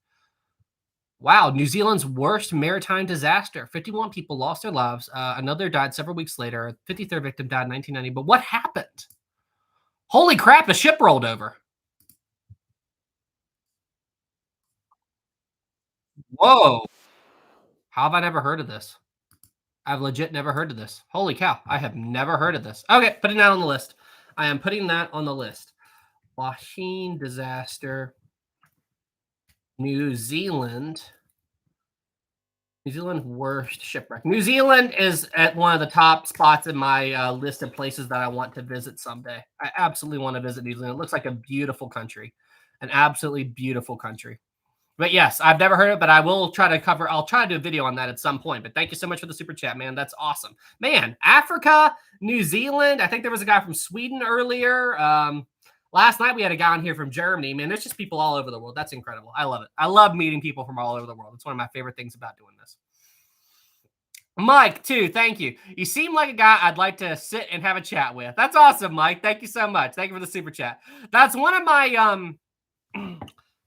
Wow, New Zealand's worst maritime disaster. 51 people lost their lives. Another died several weeks later. A 53rd victim died in 1990. But what happened? Holy crap, a ship rolled over. Whoa. How have I never heard of this? I've legit never heard of this. Holy cow, I have never heard of this. Okay, putting that on the list. I am putting that on the list. Joaquin disaster. New Zealand worst shipwreck. New Zealand is at one of the top spots in my list of places that I want to visit someday. I absolutely want to visit New Zealand. It looks like a beautiful country, an absolutely beautiful country. But yes, I've never heard of it, but I'll try to do a video on that at some point. But thank you so much for the super chat, man. That's awesome. Man, Africa, New Zealand. I think there was a guy from Sweden earlier. Last night we had a guy on here from Germany. Man, there's just people all over the world. That's incredible. I love it. I love meeting people from all over the world. It's one of my favorite things about doing this. Mike, too. Thank you. You seem like a guy I'd like to sit and have a chat with. That's awesome, Mike. Thank you so much. Thank you for the super chat. That's one of my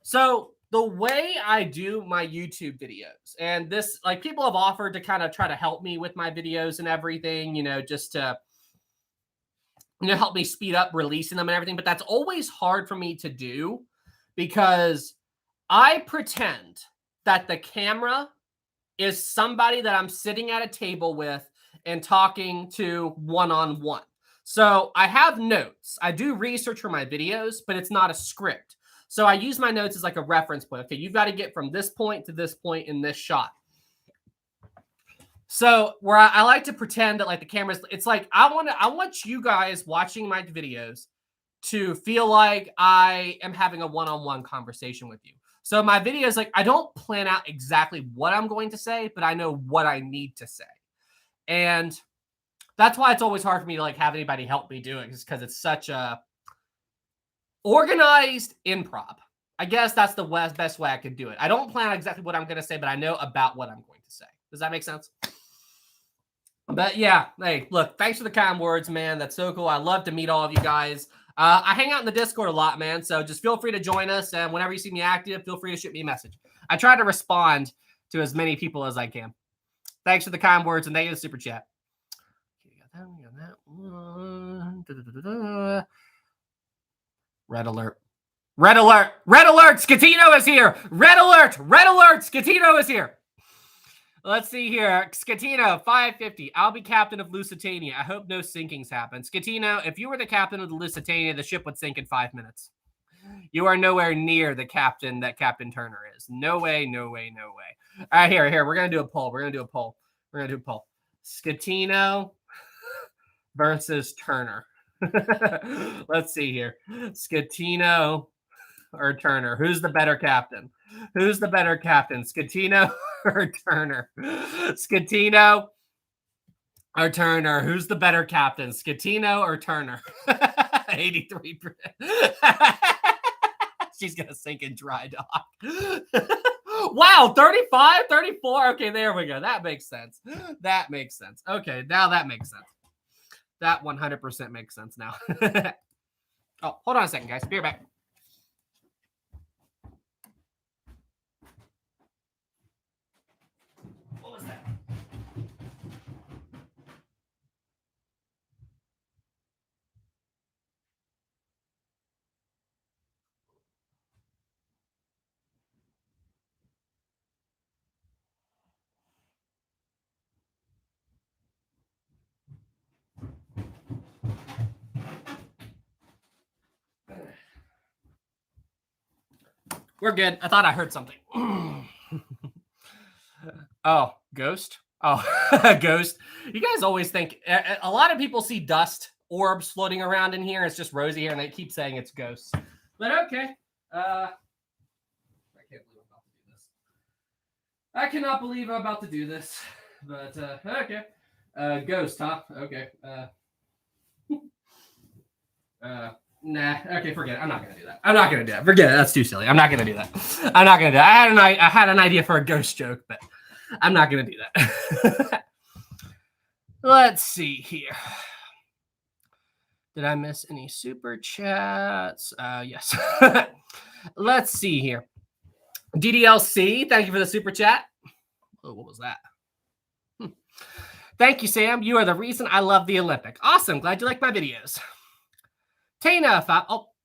so the way I do my YouTube videos, and this, like, people have offered to kind of try to help me with my videos and everything, just to help me speed up releasing them and everything. But that's always hard for me to do because I pretend that the camera is somebody that I'm sitting at a table with and talking to one-on-one. So I have notes. I do research for my videos, but it's not a script. So I use my notes as like a reference point. Okay, you've got to get from this point to this point in this shot. So where I like to pretend that like the camera's, it's like I want you guys watching my videos to feel like I am having a one-on-one conversation with you. So my videos, like, I don't plan out exactly what I'm going to say, but I know what I need to say. And that's why it's always hard for me to like have anybody help me do it, because it's such a organized improv. I guess that's the best way I could do it. I don't plan out exactly what I'm going to say, but I know about what I'm going to say. Does that make sense? But yeah, hey, look, thanks for the kind words, man. That's so cool. I love to meet all of you guys. I hang out in the Discord a lot, man. So just feel free to join us. And whenever you see me active, feel free to shoot me a message. I try to respond to as many people as I can. Thanks for the kind words, and thank you for the super chat. Okay, got that one. Red alert. Red alert. Red alert. Scatino is here. Red alert. Red alert. Scatino is here. Let's see here. Scatino, 550. I'll be captain of Lusitania. I hope no sinkings happen. Scatino, if you were the captain of the Lusitania, the ship would sink in 5 minutes. You are nowhere near the captain that Captain Turner is. No way, no way, no way. All right, here. We're going to do a poll. We're going to do a poll. Scatino versus Turner. Let's see here. Scatino or Turner? Who's the better captain? Scatino or Turner? Scatino or Turner? Who's the better captain? Scatino or Turner? 83%. She's going to sink in dry dock. Wow, 35, 34. Okay, there we go. That makes sense. Okay, now that makes sense. That 100% makes sense now. Oh, hold on a second, guys. Be right back. What was that? We're good. I thought I heard something. Oh, ghost? Oh, ghost. You guys always think, a lot of people see dust orbs floating around in here. It's just Rosie here, and they keep saying it's ghosts. But okay. I can't believe I'm about to do this. I cannot believe I'm about to do this. But, okay. Ghost, huh? Okay. Nah. Okay, forget it. I'm not gonna do that. Forget it. That's too silly. I'm not gonna do that. I had an idea for a ghost joke, but I'm not gonna do that. Let's see here. Did I miss any super chats? Yes. Let's see here. DDLC, thank you for the super chat. Oh, what was that? Thank you, Sam. You are the reason I love the Olympic. Awesome. Glad you like my videos. Tana,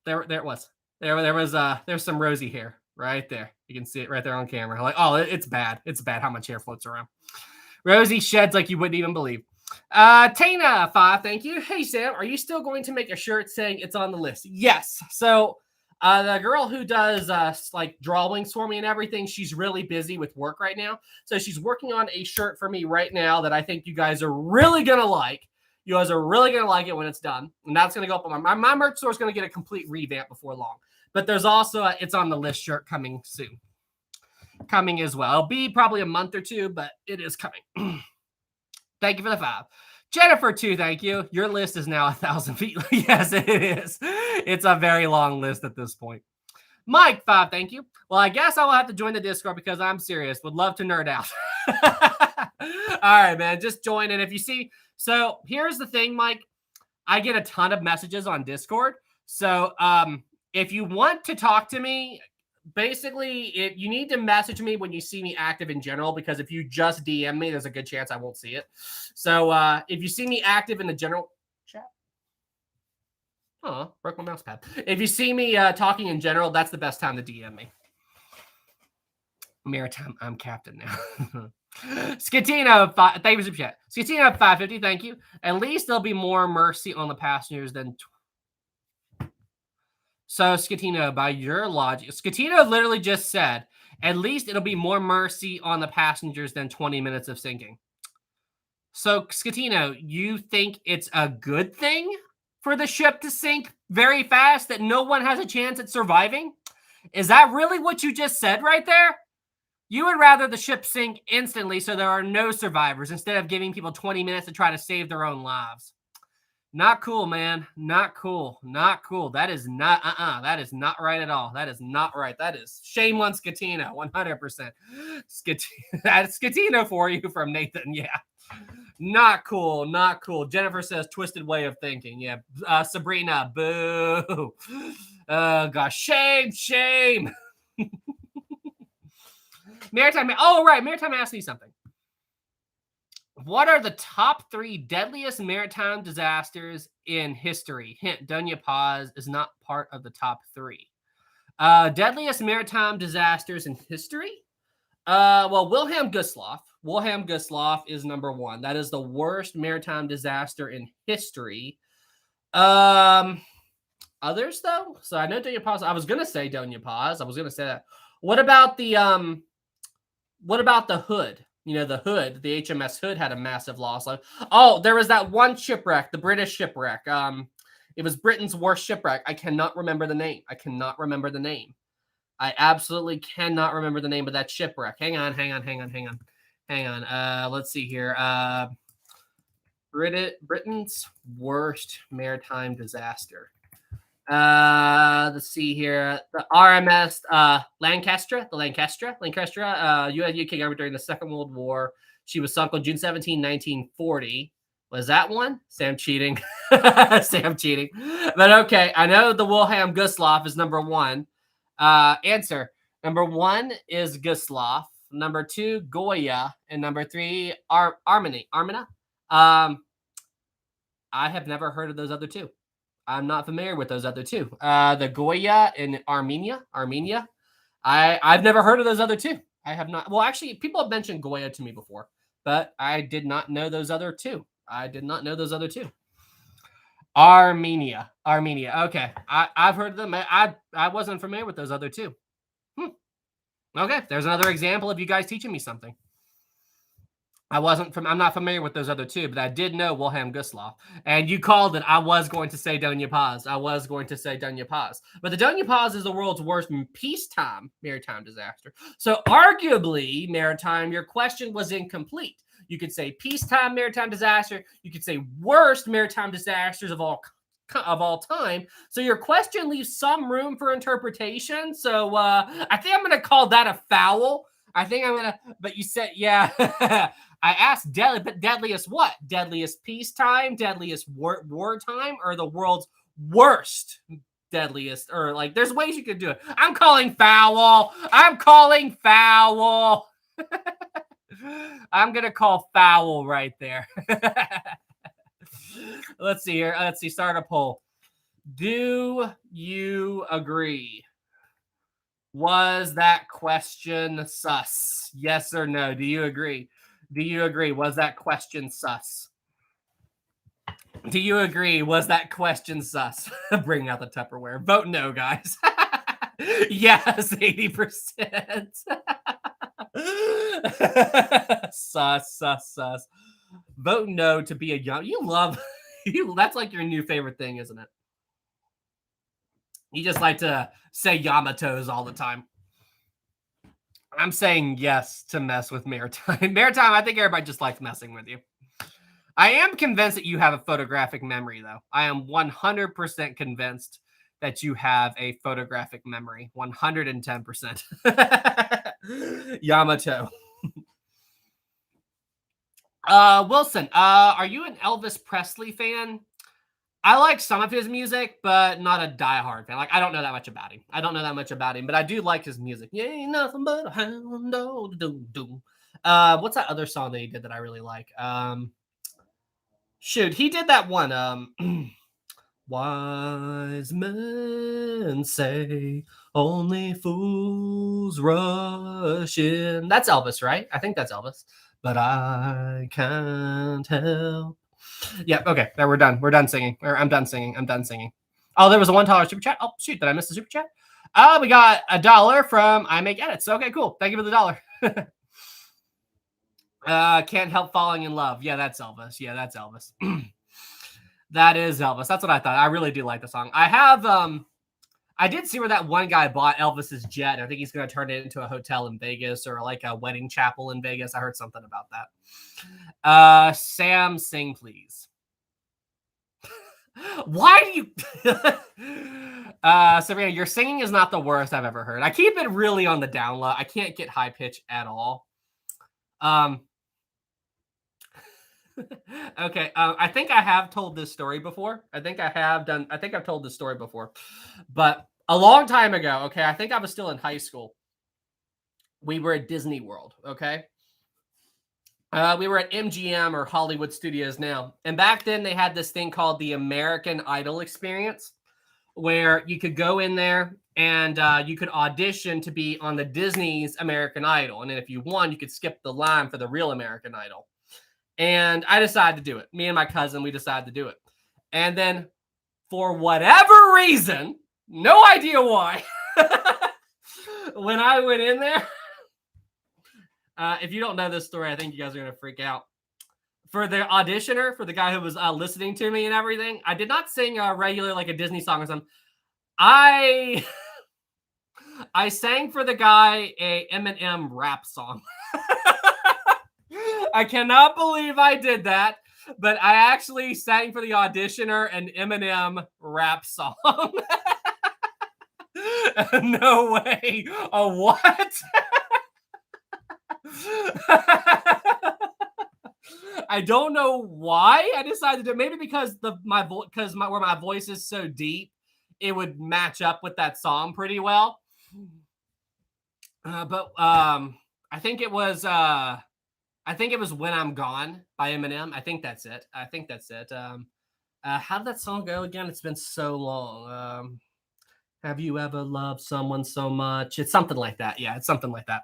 there it was. There's some Rosie hair right there. You can see it right there on camera. Like, oh, it's bad. It's bad how much hair floats around. Rosie sheds like you wouldn't even believe. Tana, 5, thank you. Hey, Sam, are you still going to make a shirt saying it's on the list? Yes. So the girl who does like drawings for me and everything, she's really busy with work right now. So she's working on a shirt for me right now that I think you guys are really going to like. You guys are really going to like it when it's done. And that's going to go up on my merch store is going to get a complete revamp before long. But there's also a It's on the List shirt coming soon. Coming as well. It'll be probably a month or two, but it is coming. Thank you for the 5. Jennifer, 2, thank you. Your list is now 1,000 feet. Yes, it is. It's a very long list at this point. Mike, 5, thank you. Well, I guess I will have to join the Discord because I'm serious. Would love to nerd out. right, man. Just join in if you see. So here's the thing, Mike. I get a ton of messages on Discord. So if you want to talk to me, basically, you need to message me when you see me active in general, because if you just DM me, there's a good chance I won't see it. So if you see me active in the general chat, broke my mouse pad. If you see me talking in general, that's the best time to DM me. Maritime, I'm captain now. Scatino, thank you for chat. Scatino 550, thank you. At least there'll be more mercy on the passengers than. So Scatino, by your logic, Scatino literally just said, at least it'll be more mercy on the passengers than 20 minutes of sinking. So Scatino, you think it's a good thing for the ship to sink very fast, that no one has a chance at surviving? Is that really what you just said right there? You would rather the ship sink instantly so there are no survivors instead of giving people 20 minutes to try to save their own lives. Not cool, man. Not cool. Not cool. That is not, that is not right at all. That is not right. That is shame on Scatino, 100%. That's Scatino for you from Nathan. Yeah. Not cool. Not cool. Jennifer says twisted way of thinking. Yeah. Sabrina, boo. Gosh. Shame. Maritime. Oh, right. Maritime asked me something. What are the top 3 deadliest maritime disasters in history? Hint, Doña Paz is not part of the top 3. Deadliest maritime disasters in history? Well, Wilhelm Gustloff. Wilhelm Gustloff is number 1. That is the worst maritime disaster in history. Others, though? So I know Doña Paz. I was going to say Doña Paz. I was going to say that. What about the Hood? You know, the Hood, the HMS Hood had a massive loss. Oh, there was that one shipwreck, the British shipwreck. It was Britain's worst shipwreck. I cannot remember the name. I absolutely cannot remember the name of that shipwreck. Hang on. Let's see here. Britain's worst maritime disaster. Let's see here. The RMS Lancaster. You had UK government during the Second World War. She was sunk on June 17, 1940. Was that one? Sam cheating. Sam cheating. But okay, I know the Wilhelm Gustloff is number 1. Answer. Number 1 is Gustloff. Number 2, Goya. And number 3, Armina. I have never heard of those other 2. I'm not familiar with those other 2. The Goya in Armenia. I've never heard of those other 2. I have not. Well, actually, people have mentioned Goya to me before, but I did not know those other 2. Armenia. Okay, I've heard of them. I wasn't familiar with those other 2. Okay, there's another example of you guys teaching me something. I'm not familiar with those other 2, but I did know Wilhelm Gustloff. And you called it. I was going to say Doña Paz. But the Doña Paz is the world's worst peacetime maritime disaster. So arguably, maritime, your question was incomplete. You could say peacetime maritime disaster. You could say worst maritime disasters of all time. So your question leaves some room for interpretation. So I think I'm going to call that a foul. But you said, yeah. I asked deadliest what? Deadliest peacetime, deadliest wartime, or the world's worst deadliest? Or like, there's ways you could do it. I'm calling foul. I'm going to call foul right there. Let's see here. Start a poll. Do you agree? Was that question sus? Yes or no? Do you agree? Was that question sus? Do you agree? Was that question sus? Bring out the Tupperware. Vote no, guys. Yes, 80%. Sus. Vote no to be a young. You love you. That's like your new favorite thing, isn't it? You just like to say Yamatos all the time. I'm saying yes to mess with Maritime. Maritime, I think everybody just likes messing with you. I am convinced that you have a photographic memory, though. I am 100% convinced that you have a photographic memory. 110%. Yamato. Wilson, are you an Elvis Presley fan? I like some of his music, but not a diehard fan. Like, I don't know that much about him. I don't know that much about him, but I do like his music. Yeah, ain't nothing but a hound dog. Do. What's that other song that he did that I really like? Shoot, he did that one. Wise men say only fools rush in. That's Elvis, right? I think that's Elvis. But I can't help. Yeah, okay. There, we're done. We're done singing. Or I'm done singing. I'm done singing. Oh, there was a $1 super chat. Oh, shoot. Did I miss the super chat? We got $1 from I Make Edits. Okay, cool. Thank you for the dollar. Can't help falling in love. Yeah, that's Elvis. Yeah, that's Elvis. That is Elvis. That's what I thought. I really do like the song. I did see where that one guy bought Elvis's jet. I think he's going to turn it into a hotel in Vegas or like a wedding chapel in Vegas. I heard something about that. Sam, sing please. Why do you Sabrina, your singing is not the worst I've ever heard. I keep it really on the down low. I can't get high pitch at all. Okay. I think I have told this story before. I think I've told this story before, but a long time ago. Okay. I think I was still in high school. We were at Disney World. Okay. We were at MGM or Hollywood Studios now. And back then they had this thing called the American Idol experience where you could go in there and you could audition to be on the Disney's American Idol. And then if you won, you could skip the line for the real American Idol. And I decided to do it. Me and my cousin, we decided to do it. And then for whatever reason, no idea why, when I went in there, if you don't know this story, I think you guys are going to freak out. For the auditioner, for the guy who was listening to me and everything, I did not sing regular like a Disney song or something. I sang for the guy a Eminem rap song. I cannot believe I did that, but I actually sang for the auditioner an Eminem rap song. No way. A what? I don't know why I decided to. Maybe because where my voice is so deep, it would match up with that song pretty well. But I think it was When I'm Gone by Eminem. I think that's it. How did that song go again? It's been so long. Have you ever loved someone so much? It's something like that. Yeah, it's something like that.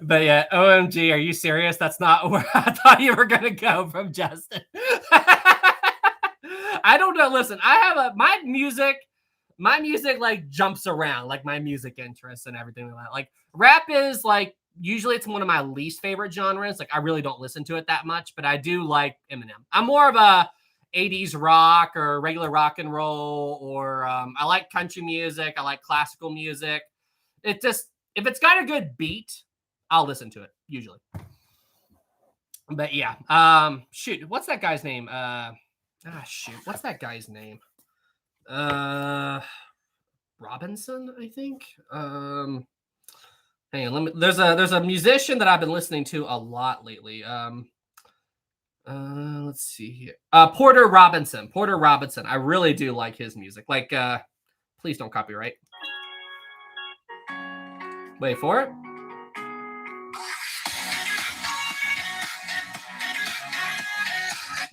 But yeah, OMG, are you serious? That's not where I thought you were gonna go from Justin. I don't know. Listen, I have my music like jumps around, like my music interests and everything like that. Like rap is like usually it's one of my least favorite genres. Like I really don't listen to it that much, but I do like Eminem. I'm more of a 80s rock or regular rock and roll, or I like country music. I like classical music. It just, if it's got a good beat, I'll listen to it usually. But yeah, shoot, what's that guy's name? What's that guy's name? Robinson, I think. Hang on, there's a musician that I've been listening to a lot lately. Let's see here. Porter Robinson. I really do like his music. Like, please don't copyright. Wait for it.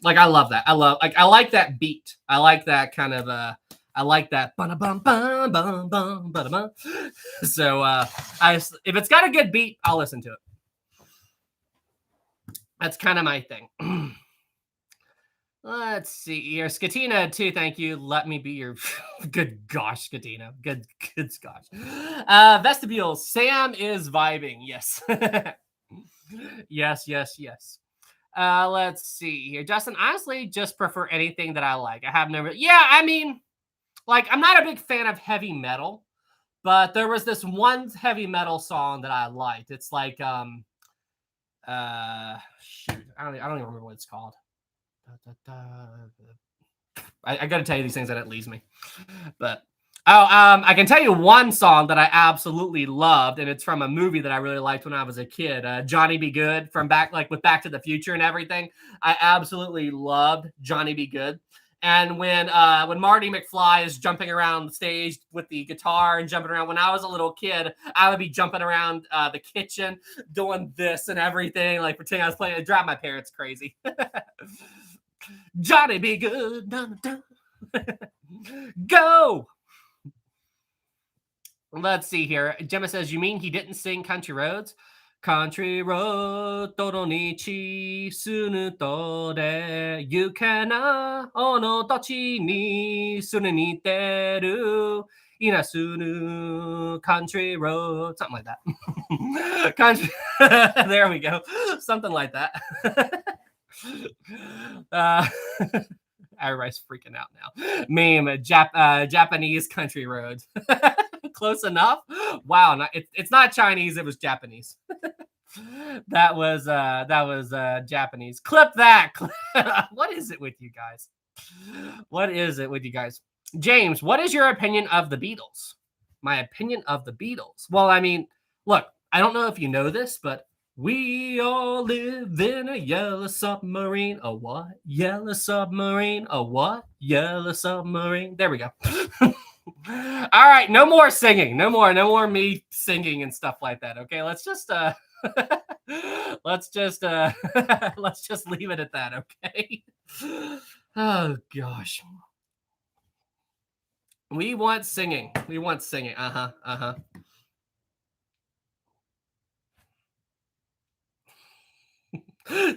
Like, I love that. I like that beat. I like that kind of I like that. So if it's got a good beat, I'll listen to it. That's kind of my thing. Let's see here. Skatina, too. Thank you. Let me be your good gosh, Skatina. Good gosh. Vestibule. Sam is vibing. Yes. yes. Let's see here. Justin, honestly, just prefer anything that I like. I have never. Yeah, I mean, like, I'm not a big fan of heavy metal, but there was this one heavy metal song that I liked. It's like, shoot, I don't even remember what it's called. I got to tell you these things that it leaves me, but Oh, I can tell you one song that I absolutely loved, and it's from a movie that I really liked when I was a kid. Johnny Be Good from back, like with Back to the Future and everything. I absolutely loved Johnny Be Good. And when Marty McFly is jumping around the stage with the guitar and jumping around, when I was a little kid, I would be jumping around the kitchen doing this and everything, like pretending I was playing. It drive my parents crazy. Johnny Be Good, dun, dun. Go. Let's see here. Gemma says, "You mean he didn't sing Country Roads?" Country road, Toronichi, sunu tore, yukana, ono tochi ni, sunu niteru, ina sunu, country road, something like that. Country, there we go. Something like that. uh, Everybody's freaking out now. Meme, Japanese country roads. Close enough. Wow, it's not Chinese. It was Japanese. That was Japanese. Clip that. What is it with you guys? What is it with you guys? James, what is your opinion of the Beatles? My opinion of the Beatles. Well, I mean, look, I don't know if you know this, but we all live in a yellow submarine. A what? Yellow submarine. A what? Yellow submarine. There we go. All right, no more singing. No more me singing and stuff like that. Okay, let's just let's just let's just leave it at that, okay? Oh gosh. We want singing. We want singing. Uh-huh. Uh-huh.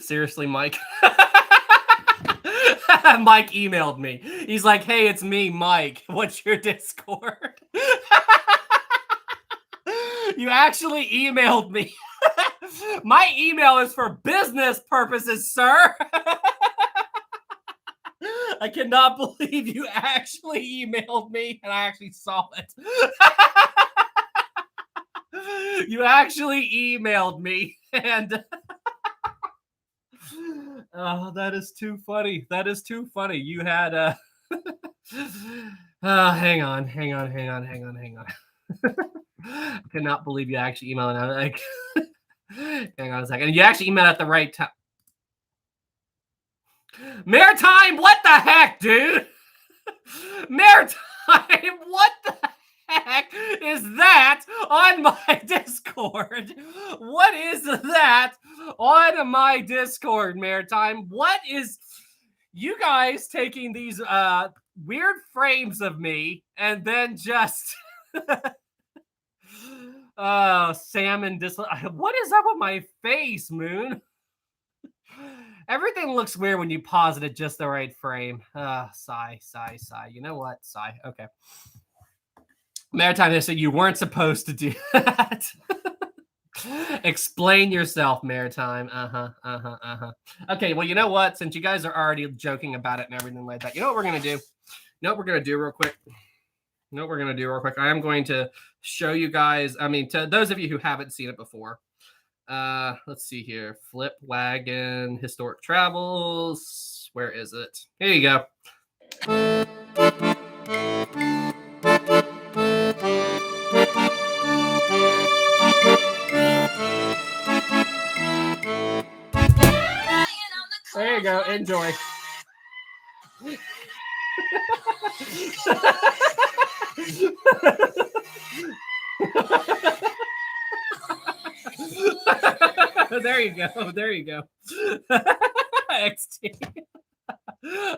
Seriously, Mike. Mike emailed me. He's like, "Hey, it's me, Mike. What's your Discord?" You actually emailed me. My email is for business purposes, sir. I cannot believe you actually emailed me and I actually saw it. You actually emailed me and oh, that is too funny. That is too funny. You had hang on. I cannot believe you actually emailed it. Like, hang on a second. You actually emailed at the right time. Maritime, what the heck, dude? Maritime, what the heck is that on my Discord? What is that on my Discord, Maritime? What is you guys taking these weird frames of me and then just salmon what is up with my face, Moon? Everything looks weird when you pause it at just the right frame. Sigh. You know what? Sigh. Okay. Maritime, they said you weren't supposed to do that. Explain yourself, Maritime. Okay, well, you know what? Since you guys are already joking about it and everything like that, you know what we're going to do? You know what we're going to do real quick? I am going to show you guys, I mean, to those of you who haven't seen it before, let's see here. Flip Wagon, Historic Travels. Where is it? Here you go. There you go. Enjoy. There you go. XT.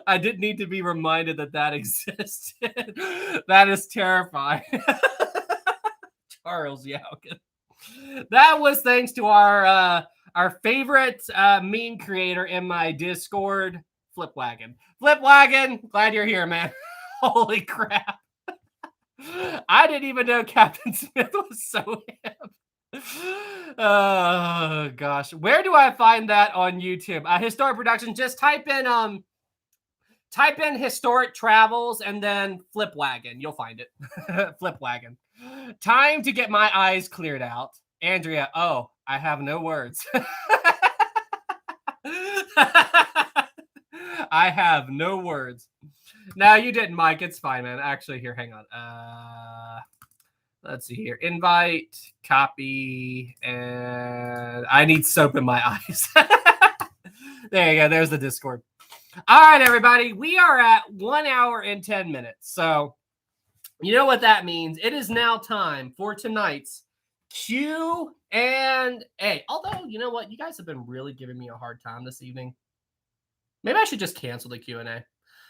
I didn't need to be reminded that existed. That is terrifying. Charles Yaukin. That was thanks to our favorite meme creator in my Discord, Flipwagon. Flipwagon, glad you're here, man. Holy crap. I didn't even know Captain Smith was so hip. Oh gosh, where do I find that on YouTube? Historic Production. Just type in Historic Travels and then Flipwagon. You'll find it. Flipwagon. Time to get my eyes cleared out. Andrea, oh, I have no words. I have no words. No, you didn't, Mike. It's fine, man. Actually, here, hang on. Let's see here. Invite, copy, and I need soap in my eyes. There you go. There's the Discord. All right, everybody. We are at 1 hour and 10 minutes. So you know what that means. It is now time for tonight's Q&A. Although, you know what? You guys have been really giving me a hard time this evening. Maybe I should just cancel the Q&A. I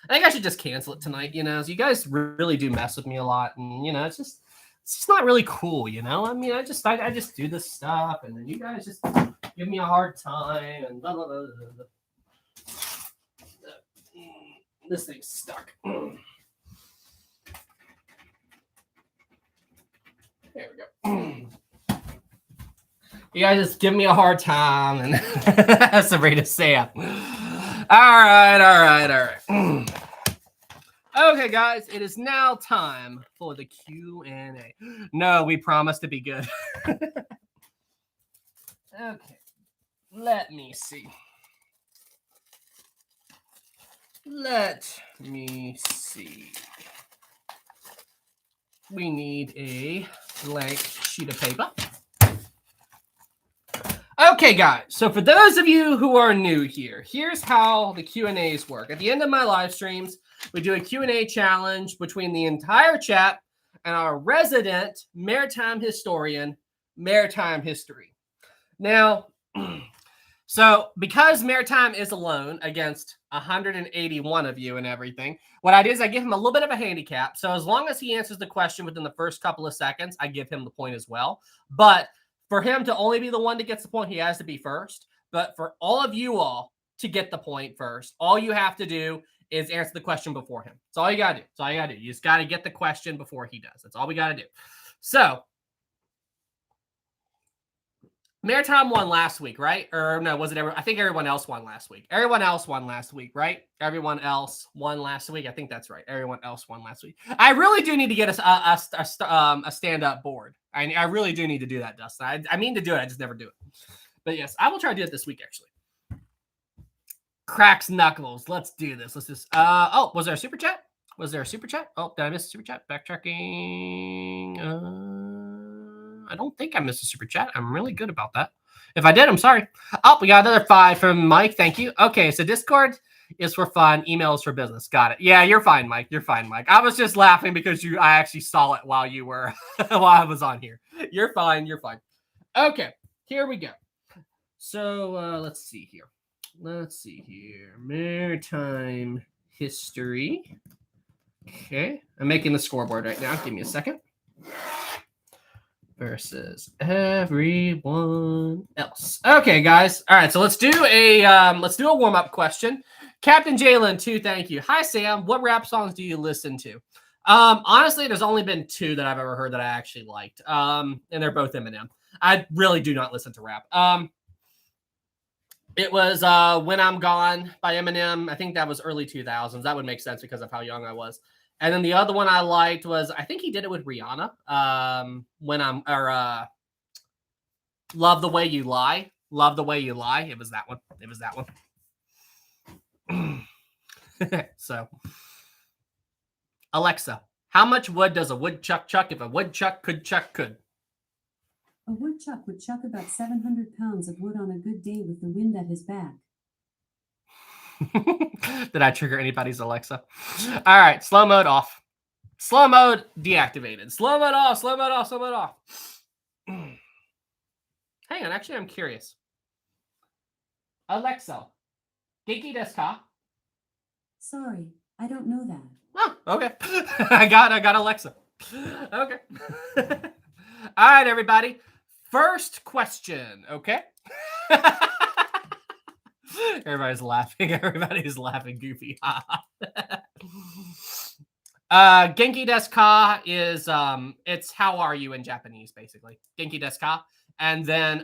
think I should just cancel it tonight, you know. So you guys really do mess with me a lot. And, you know, it's just not really cool, you know. I mean, I just do this stuff, and then you guys just give me a hard time, and blah, blah, blah, blah, blah. This thing's stuck. There we go. You guys just give me a hard time, and Sabrina Sam. All right. Okay, guys, it is now time for the Q&A. No, we promise to be good. Okay, let me see. We need a blank sheet of paper. Okay, guys, so for those of you who are new here, here's how the Q&As work. At the end of my live streams, we do a Q&A challenge between the entire chat and our resident maritime historian, Maritime History. Now, so because Maritime is alone against 181 of you and everything, what I do is I give him a little bit of a handicap. So as long as he answers the question within the first couple of seconds, I give him the point as well. But for him to only be the one that gets the point, he has to be first. But for all of you all to get the point first, all you have to do is answer the question before him. That's all you got to do. That's all you got to do. You just got to get the question before he does. That's all we got to do. So Maritime won last week, right? Or no, was it I think everyone else won last week. Everyone else won last week, right? Everyone else won last week. I think that's right. Everyone else won last week. I really do need to get a stand-up board. I really do need to do that, Dustin. I mean to do it. I just never do it. But yes, I will try to do it this week, actually. Cracks knuckles. Let's do this. Let's just. Oh, was there a super chat? Was there a super chat? Oh, did I miss a super chat? Backtracking. I don't think I missed a super chat. I'm really good about that. If I did, I'm sorry. Oh, we got another 5 from Mike. Thank you. Okay, so Discord is for fun. Email is for business. Got it. Yeah, you're fine, Mike. You're fine, Mike. I was just laughing because I actually saw it while you were while I was on here. You're fine. You're fine. Okay, here we go. So let's see here. Maritime history. Okay, I'm making the scoreboard right now. Give me a second. Versus everyone else. Okay, guys. All right, so let's do a warm-up question. Captain Jalen 2, thank you. Hi, Sam. What rap songs do you listen to? Honestly, there's only been 2 that I've ever heard that I actually liked. And they're both Eminem. I really do not listen to rap. It was When I'm Gone by Eminem. I think that was early 2000s. That would make sense because of how young I was. And then the other one I liked was, I think he did it with Rihanna. Love the Way You Lie. Love the Way You Lie. It was that one. So, Alexa, how much wood does a woodchuck chuck if a woodchuck could chuck could? A woodchuck would chuck about 700 pounds of wood on a good day with the wind at his back. Did I trigger anybody's Alexa? All right, slow mode off. Slow mode deactivated. Slow mode off. Slow mode off. Slow mode off. Hang on, actually, I'm curious. Alexa, Genki desu ka? Sorry, I don't know that. Oh, okay. I got Alexa. Okay. All right, everybody. First question, okay? Everybody's laughing. Everybody's laughing goofy. Genki desu ka is it's how are you in Japanese, basically. Genki desu ka. And then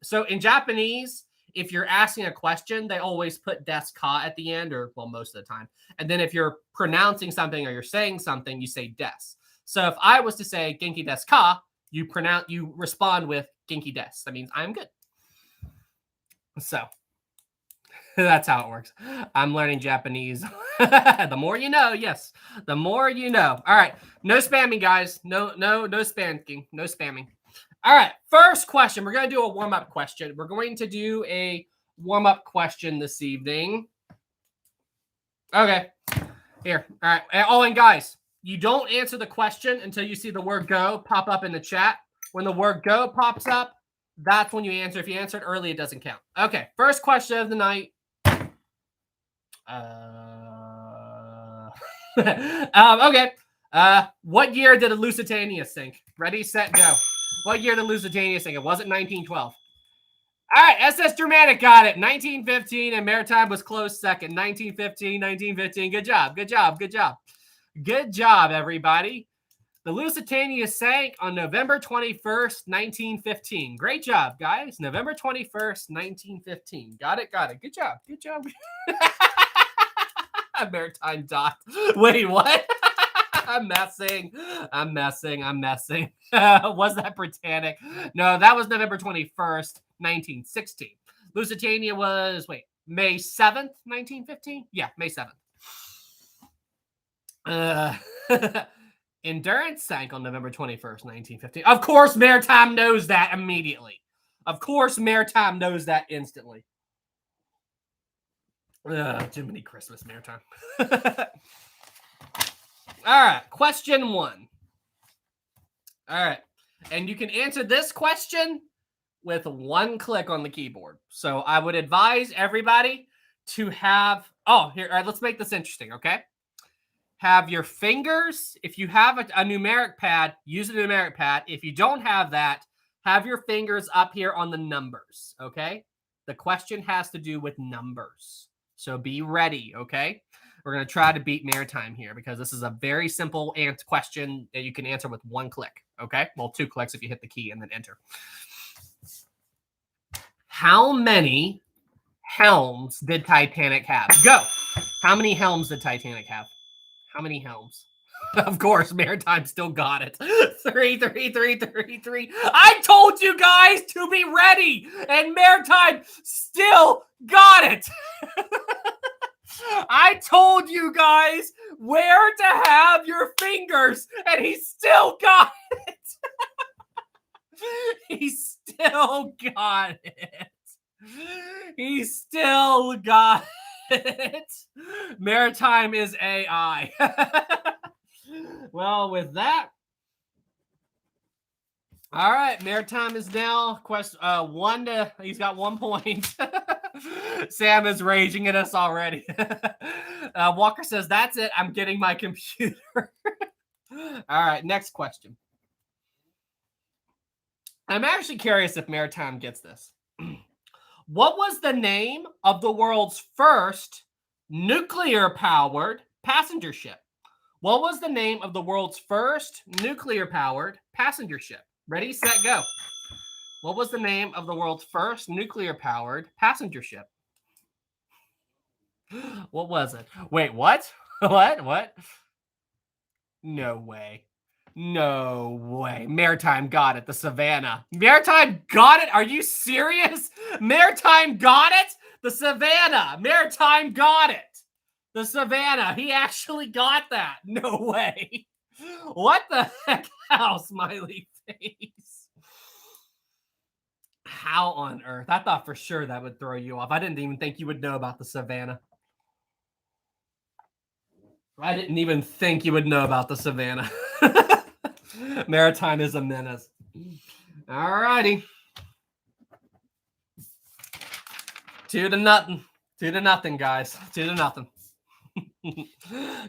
so in Japanese, if you're asking a question, they always put desu ka at the end, or well, most of the time. And then if you're pronouncing something or you're saying something, you say des. So if I was to say Genki desu ka, you respond with Genki desu. That means I'm good. So that's how it works. I'm learning Japanese The more you know, yes. The more you know. All right. No spamming, guys. No spamming. No spamming. All right. First question. We're going to do a warm-up question. We're going to do a warm-up question this evening. Okay. Here. All right. Oh, and guys, you don't answer the question until you see the word go pop up in the chat. When the word go pops up, that's when you answer. If you answer it early, it doesn't count. Okay. First question of the night. Okay. What year did the Lusitania sink? Ready, set, go. What year did the Lusitania sink? It wasn't 1912. All right, SS Dramatic got it. 1915, and Maritime was close second. 1915, 1915. Good job, good job, good job. Good job, everybody. The Lusitania sank on November 21st, 1915. Great job, guys. November 21st, 1915. Got it, got it. Good job, good job. Maritime docked. Wait, what? I'm messing. Was that Britannic? No, that was November 21st, 1916. Lusitania was, May 7th, 1915? Yeah, May 7th. Endurance sank on November 21st, 1915. Of course, Maritime knows that immediately. Of course, Maritime knows that instantly. Jiminy Christmas, Maritime. All right, question 1. All right, and you can answer this question with 1 click on the keyboard. So I would advise everybody to have, here, all right, let's make this interesting, okay? Have your fingers, if you have a numeric pad, use a numeric pad. If you don't have that, have your fingers up here on the numbers, okay? The question has to do with numbers. So be ready, okay? We're going to try to beat Maritime here because this is a very simple question that you can answer with 1 click, okay? Well, 2 clicks if you hit the key and then enter. How many helms did Titanic have? Go! How many helms did Titanic have? How many helms? Of course, Maritime still got it. 3, 3, 3, 3, 3. I told you guys to be ready, and Maritime still got it. I told you guys where to have your fingers, and he still got it. He still got it. He still got it. Maritime is AI. Well, with that, all right. Maritime is now he's got 1 point. Sam is raging at us already. Walker says, that's it. I'm getting my computer. All right. Next question. I'm actually curious if Maritime gets this. What was the name of the world's first nuclear-powered passenger ship? What was the name of the world's first nuclear-powered passenger ship? Ready, set, go. What was the name of the world's first nuclear-powered passenger ship? What was it? Wait, what? What? No way. No way. Maritime got it. The Savannah. Maritime got it? Are you serious? Maritime got it? The Savannah. Maritime got it. The Savannah. He actually got that. No way. What the heck? How, smiley face? How on earth? I thought for sure that would throw you off. I didn't even think you would know about the Savannah. I didn't even think you would know about the Savannah. Maritime is a menace. All righty. 2-0. 2-0, guys. 2-0.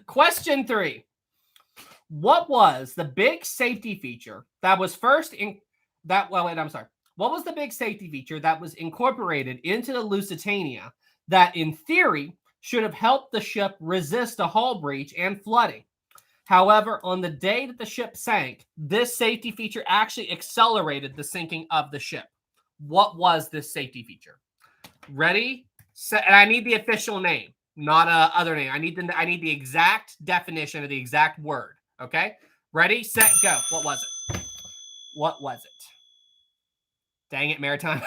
Question 3. What was the big safety feature that was What was the big safety feature that was incorporated into the Lusitania that, in theory, should have helped the ship resist a hull breach and flooding? However, on the day that the ship sank, this safety feature actually accelerated the sinking of the ship. What was this safety feature? Ready, set, and I need the official name, not a other name. I need the exact definition of the exact word. Okay, ready, set, go. What was it? What was it? Dang it, Maritime.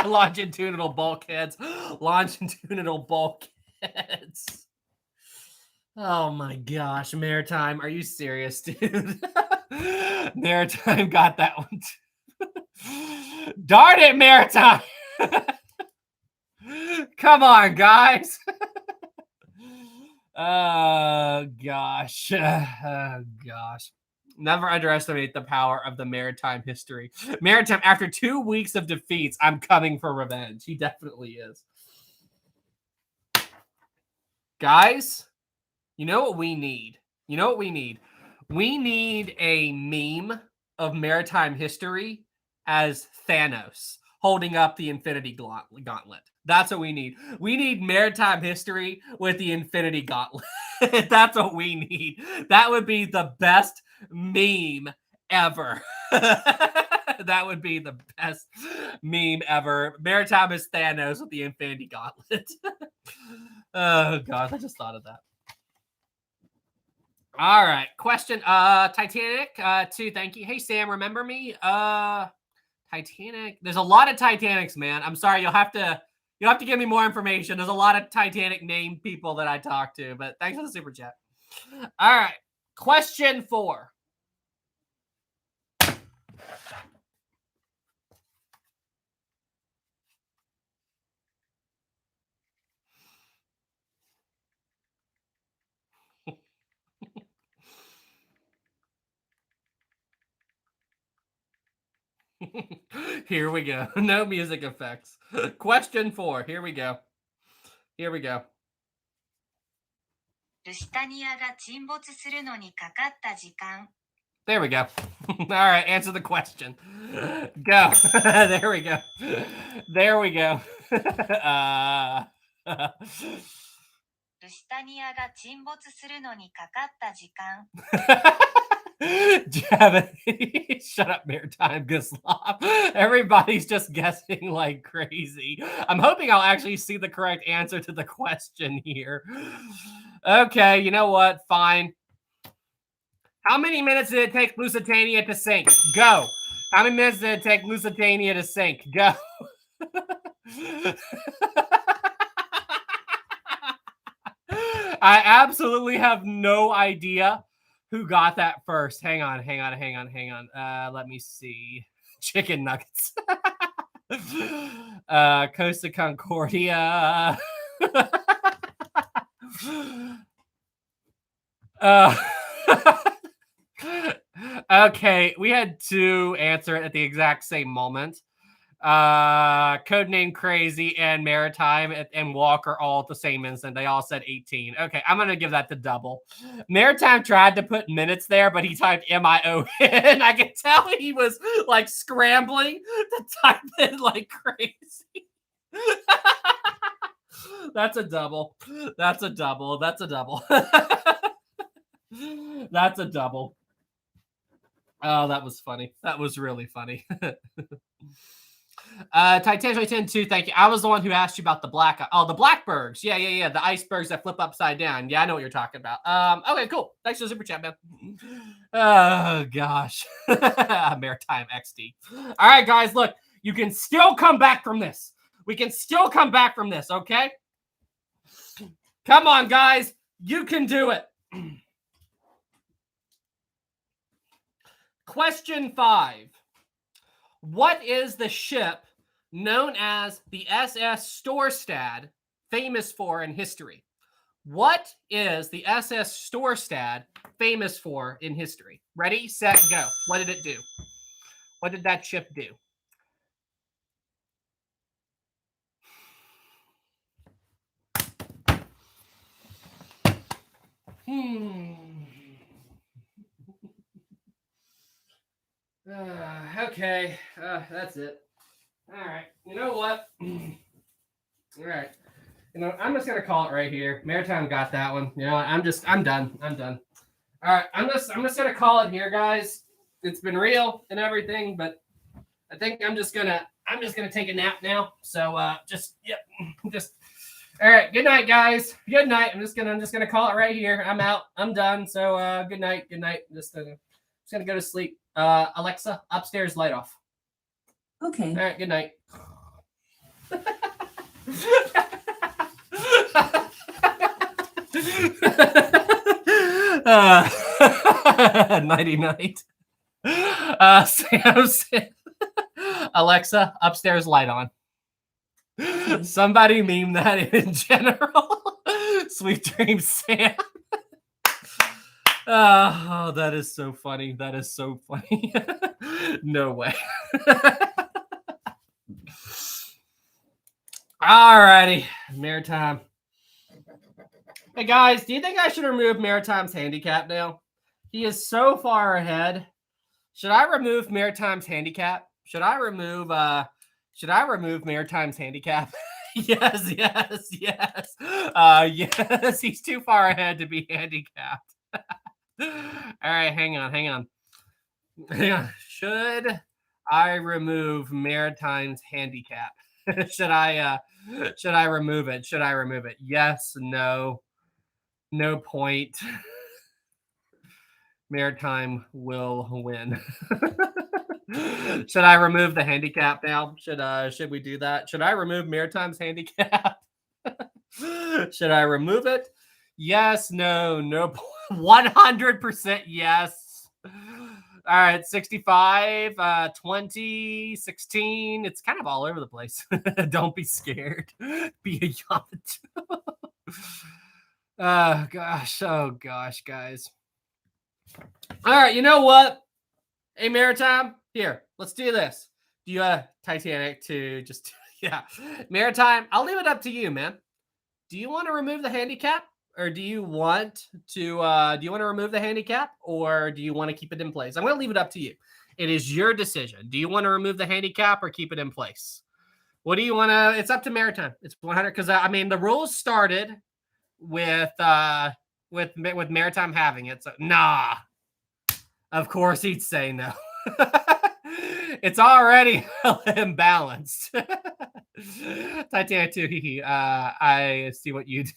Longitudinal bulkheads. Longitudinal bulkheads. Oh my gosh, Maritime, are you serious, dude? Maritime got that one too. Darn it, Maritime! Come on, guys. Oh gosh. Oh gosh. Never underestimate the power of the Maritime history. Maritime, after 2 weeks of defeats, I'm coming for revenge. He definitely is. Guys, you know what we need? You know what we need? We need a meme of Maritime history as Thanos holding up the Infinity Gauntlet. That's what we need. We need Maritime history with the Infinity Gauntlet. That's what we need. That would be the best meme ever. That would be the best meme ever. Maritime is Thanos with the Infinity Gauntlet. Oh gosh, I just thought of that. All right, question. Titanic. 2. Thank you. Hey Sam, remember me? Titanic. There's a lot of Titanics, man. I'm sorry. You'll have to give me more information. There's a lot of Titanic named people that I talked to, but thanks for the super chat. All right, question 4. Here we go. No music effects. Question 4. Here we go. Here we go. ルシタニアが沈没するのにかかった時間。 There we go. All right, answer the question. Go. There we go. There we go. ルシタニアが沈没するのにかかった時間。 Shut up, Maritime Guslav. Everybody's just guessing like crazy. I'm hoping I'll actually see the correct answer to the question here. Okay, you know what? Fine. How many minutes did it take Lusitania to sink? Go. How many minutes did it take Lusitania to sink? Go. I absolutely have no idea who got that first. Hang on. Let me see. Chicken nuggets. Costa Concordia. Okay, we had 2 answer it at the exact same moment. Codename Crazy and Maritime and Walker all at the same instant. They all said 18. Okay, I'm gonna give that to double. Maritime tried to put minutes there, but he typed MION. I could tell he was like scrambling to type it like crazy. That's a double. That's a double. That's a double. That's a double. Oh, that was funny. That was really funny. Titanic 10-2, thank you. I was the one who asked you about the the Blackbergs. Yeah. The icebergs that flip upside down. Yeah, I know what you're talking about. Okay, cool. Thanks for the super chat, man. Oh gosh. Maritime XD. All right, guys, look, you can still come back from this. We can still come back from this, okay? Come on, guys. You can do it. Question 5. What is the ship known as the SS Storstad famous for in history? What is the SS Storstad famous for in history? Ready, set, go. What did it do? What did that ship do? Okay, that's it. All right, you know what? All right, I'm just gonna call it right here. Maritime got that one. You know, I'm done. All right, I'm just gonna call it here, guys. It's been real and everything, but I think I'm just gonna take a nap now. So all right. Good night, guys. Good night. I'm just gonna call it right here. I'm out. I'm done. So good night. Good night. Just gonna go to sleep. Alexa, upstairs light off. Okay. All right, good night. Nighty night. Sam said, Alexa, upstairs light on. Somebody meme that in general. Sweet dreams, Sam. Oh, that is so funny. That is so funny. No way. Alrighty, Maritime. Hey guys, do you think I should remove Maritime's handicap now? He is so far ahead. Should I remove Maritime's handicap? Should I remove Maritime's handicap? Yes. Yes, he's too far ahead to be handicapped. All right, hang on. Should I remove Maritime's handicap? Should I remove it? Should I remove it? Yes, no. No point. Maritime will win. Should I remove the handicap now? Should we do that? Should I remove Maritime's handicap? Should I remove it? Yes, no, 100% yes. All right, 65, 20, 16. It's kind of all over the place. Don't be scared. Be a Yamato. Oh gosh, guys. All right, you know what? Hey, Maritime, here, let's do this. Do you Titanic to just Maritime? I'll leave it up to you, man. Do you want to remove the handicap, or do you want to remove the handicap, or do you want to keep it in place? I'm going to leave it up to you. It is your decision. Do you want to remove the handicap or keep it in place? What do you want to? It's up to Maritime. It's 100 because I mean the rules started with Maritime having it. So nah. Of course he'd say no. It's already imbalanced. Titanic 2, I see what you do.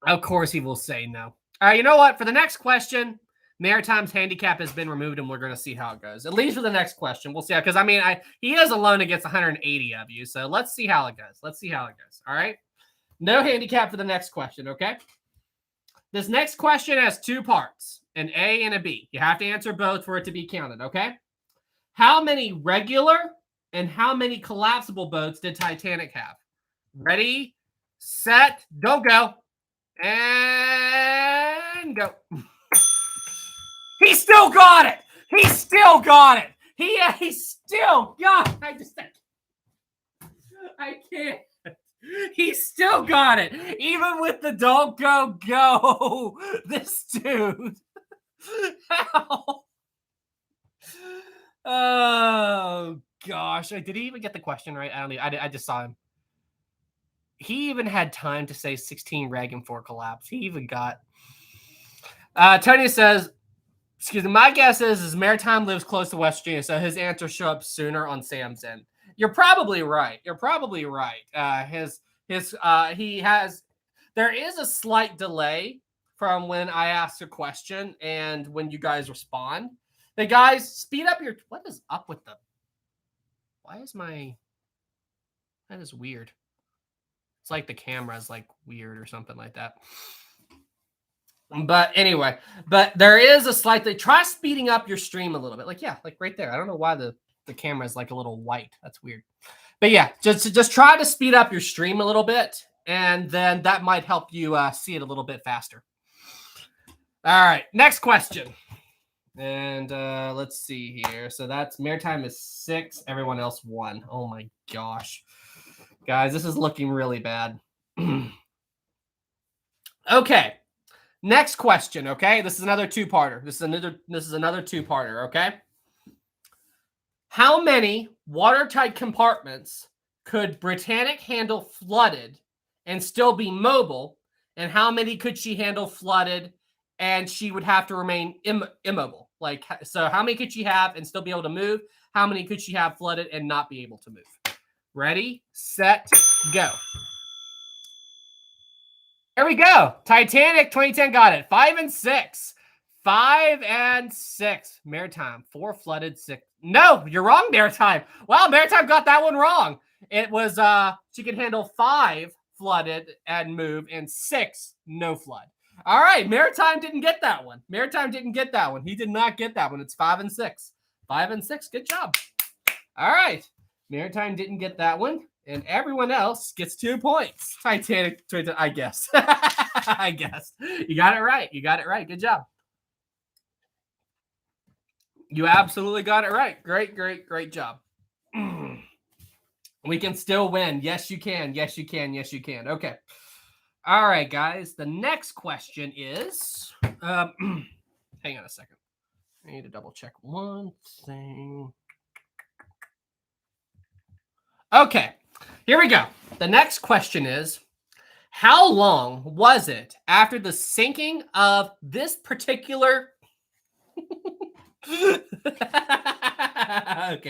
Of course he will say no. All right, you know what? For the next question, Maritime's handicap has been removed, and we're going to see how it goes. At least for the next question. We'll see how, because, I mean, he is alone against 180 of you, so let's see how it goes. All right? No handicap for the next question, okay? This next question has two parts, an A and a B. You have to answer both for it to be counted, okay? How many regular and how many collapsible boats did Titanic have? Ready, set, don't go. And go. He still got it. He still got it. He still got it. I can't. He still got it. Even with the don't go. This dude. How? Oh, gosh. Did he even get the question right? I don't know. I just saw him. He even had time to say 16 reg and 4 collapse. He even got... Tony says, excuse me, my guess is Maritime lives close to West Virginia, so his answers show up sooner on Sam's end. You're probably right. There is a slight delay from when I ask a question and when you guys respond. Hey guys, speed up your, what is up with the, that is weird. It's like the camera is like weird or something like that. But anyway, there is a slightly, try speeding up your stream a little bit. Like right there. I don't know why the camera is like a little white. That's weird. But yeah, just try to speed up your stream a little bit, and then that might help you see it a little bit faster. All right, next question. And let's see here. So that's Maritime is 6, everyone else 1. Oh my gosh. Guys, this is looking really bad. Okay. Next question, okay? This is another two-parter. This is another two-parter, okay? How many watertight compartments could Britannic handle flooded and still be mobile? And how many could she handle flooded and she would have to remain immobile? Like, so how many could she have and still be able to move? How many could she have flooded and not be able to move? Ready, set, go. There we go. Titanic 2010 got it. 5 and 6. 5 and 6. Maritime 4 flooded 6. No, you're wrong, Maritime. Wow, Maritime got that one wrong. It was she could handle 5 flooded and move and 6 no flood. All right, Maritime didn't get that one. Maritime didn't get that one. He did not get that one. It's 5 and 6. 5 and 6. Good job. All right. Maritime didn't get that one. And everyone else gets 2 points. Titanic, I guess. I guess. You got it right. You got it right. Good job. You absolutely got it right. Great, great, great job. We can still win. Yes, you can. Yes, you can. Yes, you can. Okay. All right, guys. The next question is, hang on a second. I need to double check one thing. Okay, here we go. The next question is, how long was it after the sinking of this particular... Okay,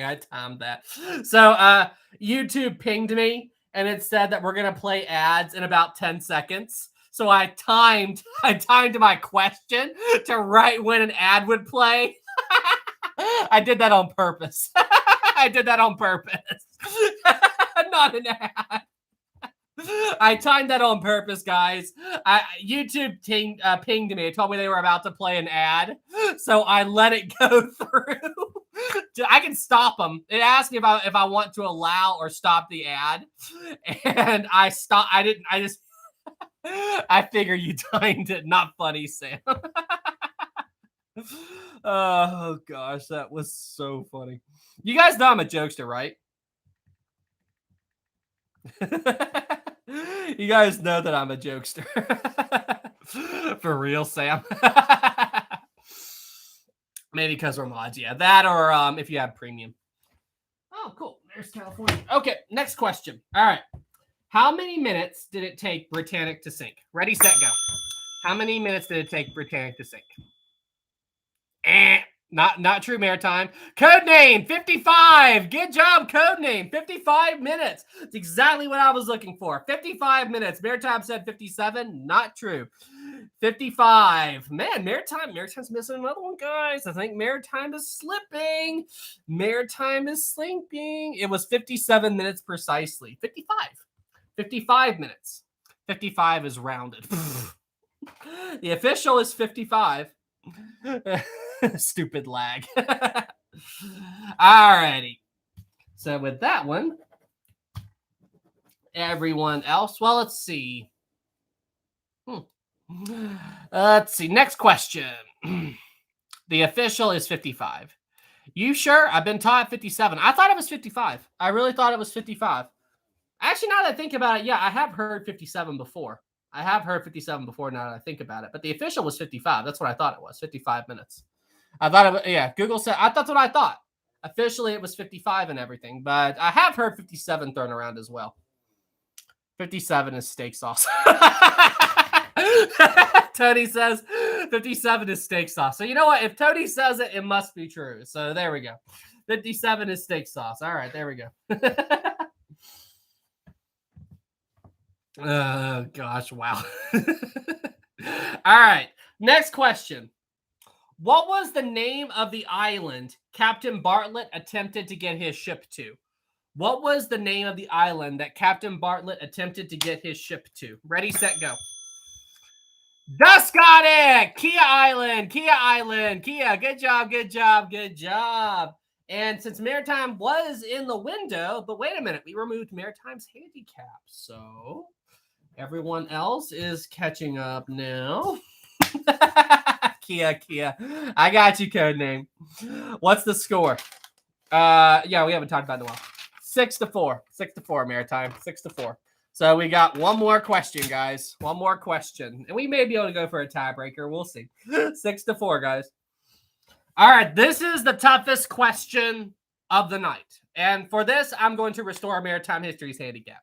I timed that. So YouTube pinged me and it said that we're gonna play ads in about 10 seconds. So I timed my question to right when an ad would play. I did that on purpose. I did that on purpose. Not an ad. I timed that on purpose, guys. YouTube pinged me. It told me they were about to play an ad, so I let it go through. I can stop them. It asked me if I want to allow or stop the ad, and I stopped. I didn't. I just. I figure you timed it. Not funny, Sam. Oh gosh, that was so funny. You guys know I'm a jokester, right? You guys know that I'm a jokester. For real, Sam. Maybe because we're mods. Yeah, that or if you have premium. Oh, cool. There's California. Okay, next question. All right. How many minutes did it take Britannic to sink? Ready, set, go. How many minutes did it take Britannic to sink? Not true, Maritime. Codename 55. Good job, Codename. 55 minutes. It's exactly what I was looking for. 55 minutes. Maritime said 57. Not true. 55. Man, Maritime's missing another one, guys. I think Maritime is slipping. Maritime is slipping. It was 57 minutes precisely. 55. 55 minutes. 55 is rounded. The official is 55. Stupid lag. Alrighty. So with that one, everyone else, well, let's see. Let's see. Next question. The official is 55. You sure? I've been taught 57. I thought it was 55. I really thought it was 55. Actually, now that I think about it, yeah, I have heard 57 before. I have heard 57 before now that I think about it. But the official was 55. That's what I thought it was. 55 minutes. I thought it was, yeah, Google said, that's what I thought. Officially, it was 55 and everything. But I have heard 57 thrown around as well. 57 is steak sauce. Tony says 57 is steak sauce. So you know what? If Tony says it, it must be true. So there we go. 57 is steak sauce. All right, there we go. Oh, gosh. Wow. All right. Next question. What was the name of the island Captain Bartlett attempted to get his ship to? What was the name of the island that Captain Bartlett attempted to get his ship to? Ready, set, go. Just got it! Kia Island! Kia Island! Kia, good job, good job, good job. And since Maritime was in the window, but wait a minute, we removed Maritime's handicap. So everyone else is catching up now. Kia. I got you, Codename. What's the score? Yeah, we haven't talked about it in a while. 6-4. 6-4, Maritime. 6-4. So we got one more question, guys. One more question. And we may be able to go for a tiebreaker. We'll see. 6-4, guys. All right, this is the toughest question of the night. And for this, I'm going to restore Maritime History's handicap.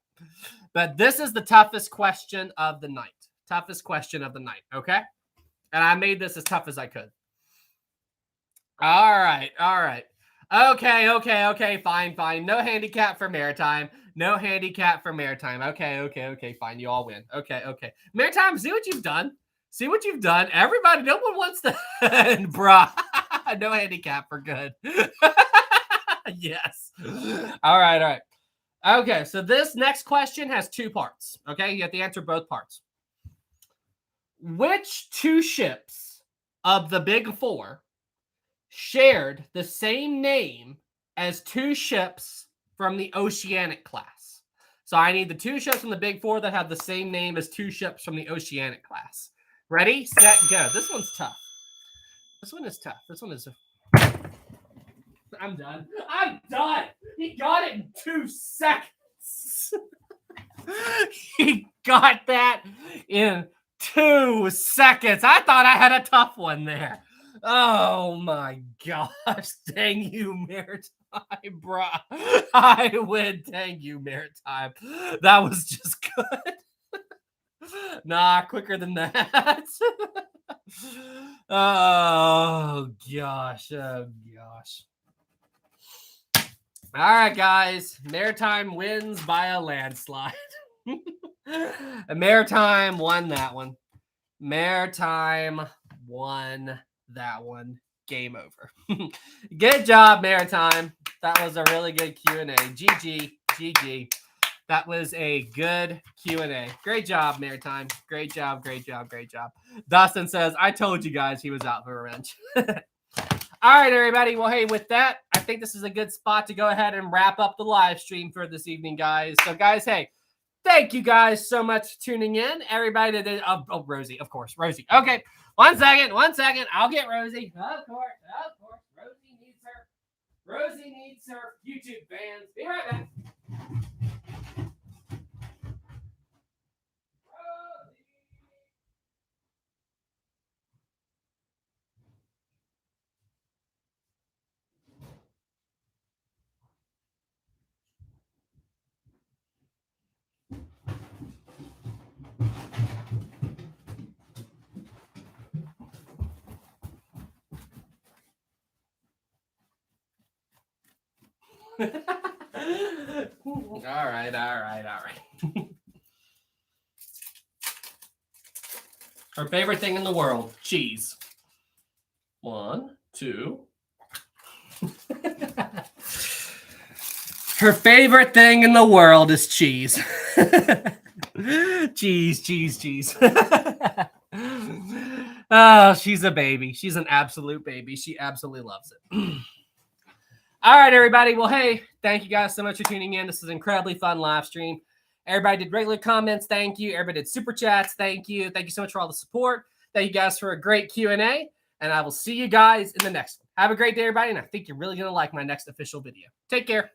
But this is the toughest question of the night. Toughest question of the night, okay? And I made this as tough as I could. All right. Okay, fine. No handicap for Maritime. No handicap for Maritime. Okay, fine. You all win. Okay. Maritime, see what you've done? See what you've done? Everybody, no one wants to end, bruh. No handicap for good. Yes. All right. Okay, so this next question has 2 parts. Okay, you have to answer both parts. Which two ships of the big four shared the same name as two ships from the Oceanic class? So I need the two ships from the big four that have the same name as two ships from the Oceanic class. Ready, set, go. This one's tough. This one is tough. This one is... I'm done. I'm done. He got it in 2 seconds. He got that in 2 seconds. I thought I had a tough one there. Oh my gosh. Dang you, Maritime, bro. I win. Dang you, Maritime. That was just good. Nah, quicker than that. Oh gosh. Oh gosh. All right, guys. Maritime wins by a landslide. Maritime won that one. Maritime won that one. Game over. Good job, Maritime. That was a really good Q&A. GG. GG. That was a good Q&A. Great job, Maritime. Great job, great job, great job. Dustin says, I told you guys he was out for revenge. All right, everybody. Well, hey, with that, I think this is a good spot to go ahead and wrap up the live stream for this evening, guys. So, guys, hey, thank you guys so much for tuning in. Everybody that did, oh, Rosie, of course, Rosie. Okay, one second. I'll get Rosie. Of course. Rosie needs her YouTube fans. Be right back. All right. Her favorite thing in the world, cheese. 1, 2. Her favorite thing in the world is cheese. Cheese. Oh, she's a baby. She's an absolute baby. She absolutely loves it. All right, everybody. Well, hey, thank you guys so much for tuning in. This is an incredibly fun live stream. Everybody did regular comments. Thank you. Everybody did super chats. Thank you. Thank you so much for all the support. Thank you guys for a great Q&A. And I will see you guys in the next one. Have a great day, everybody. And I think you're really going to like my next official video. Take care.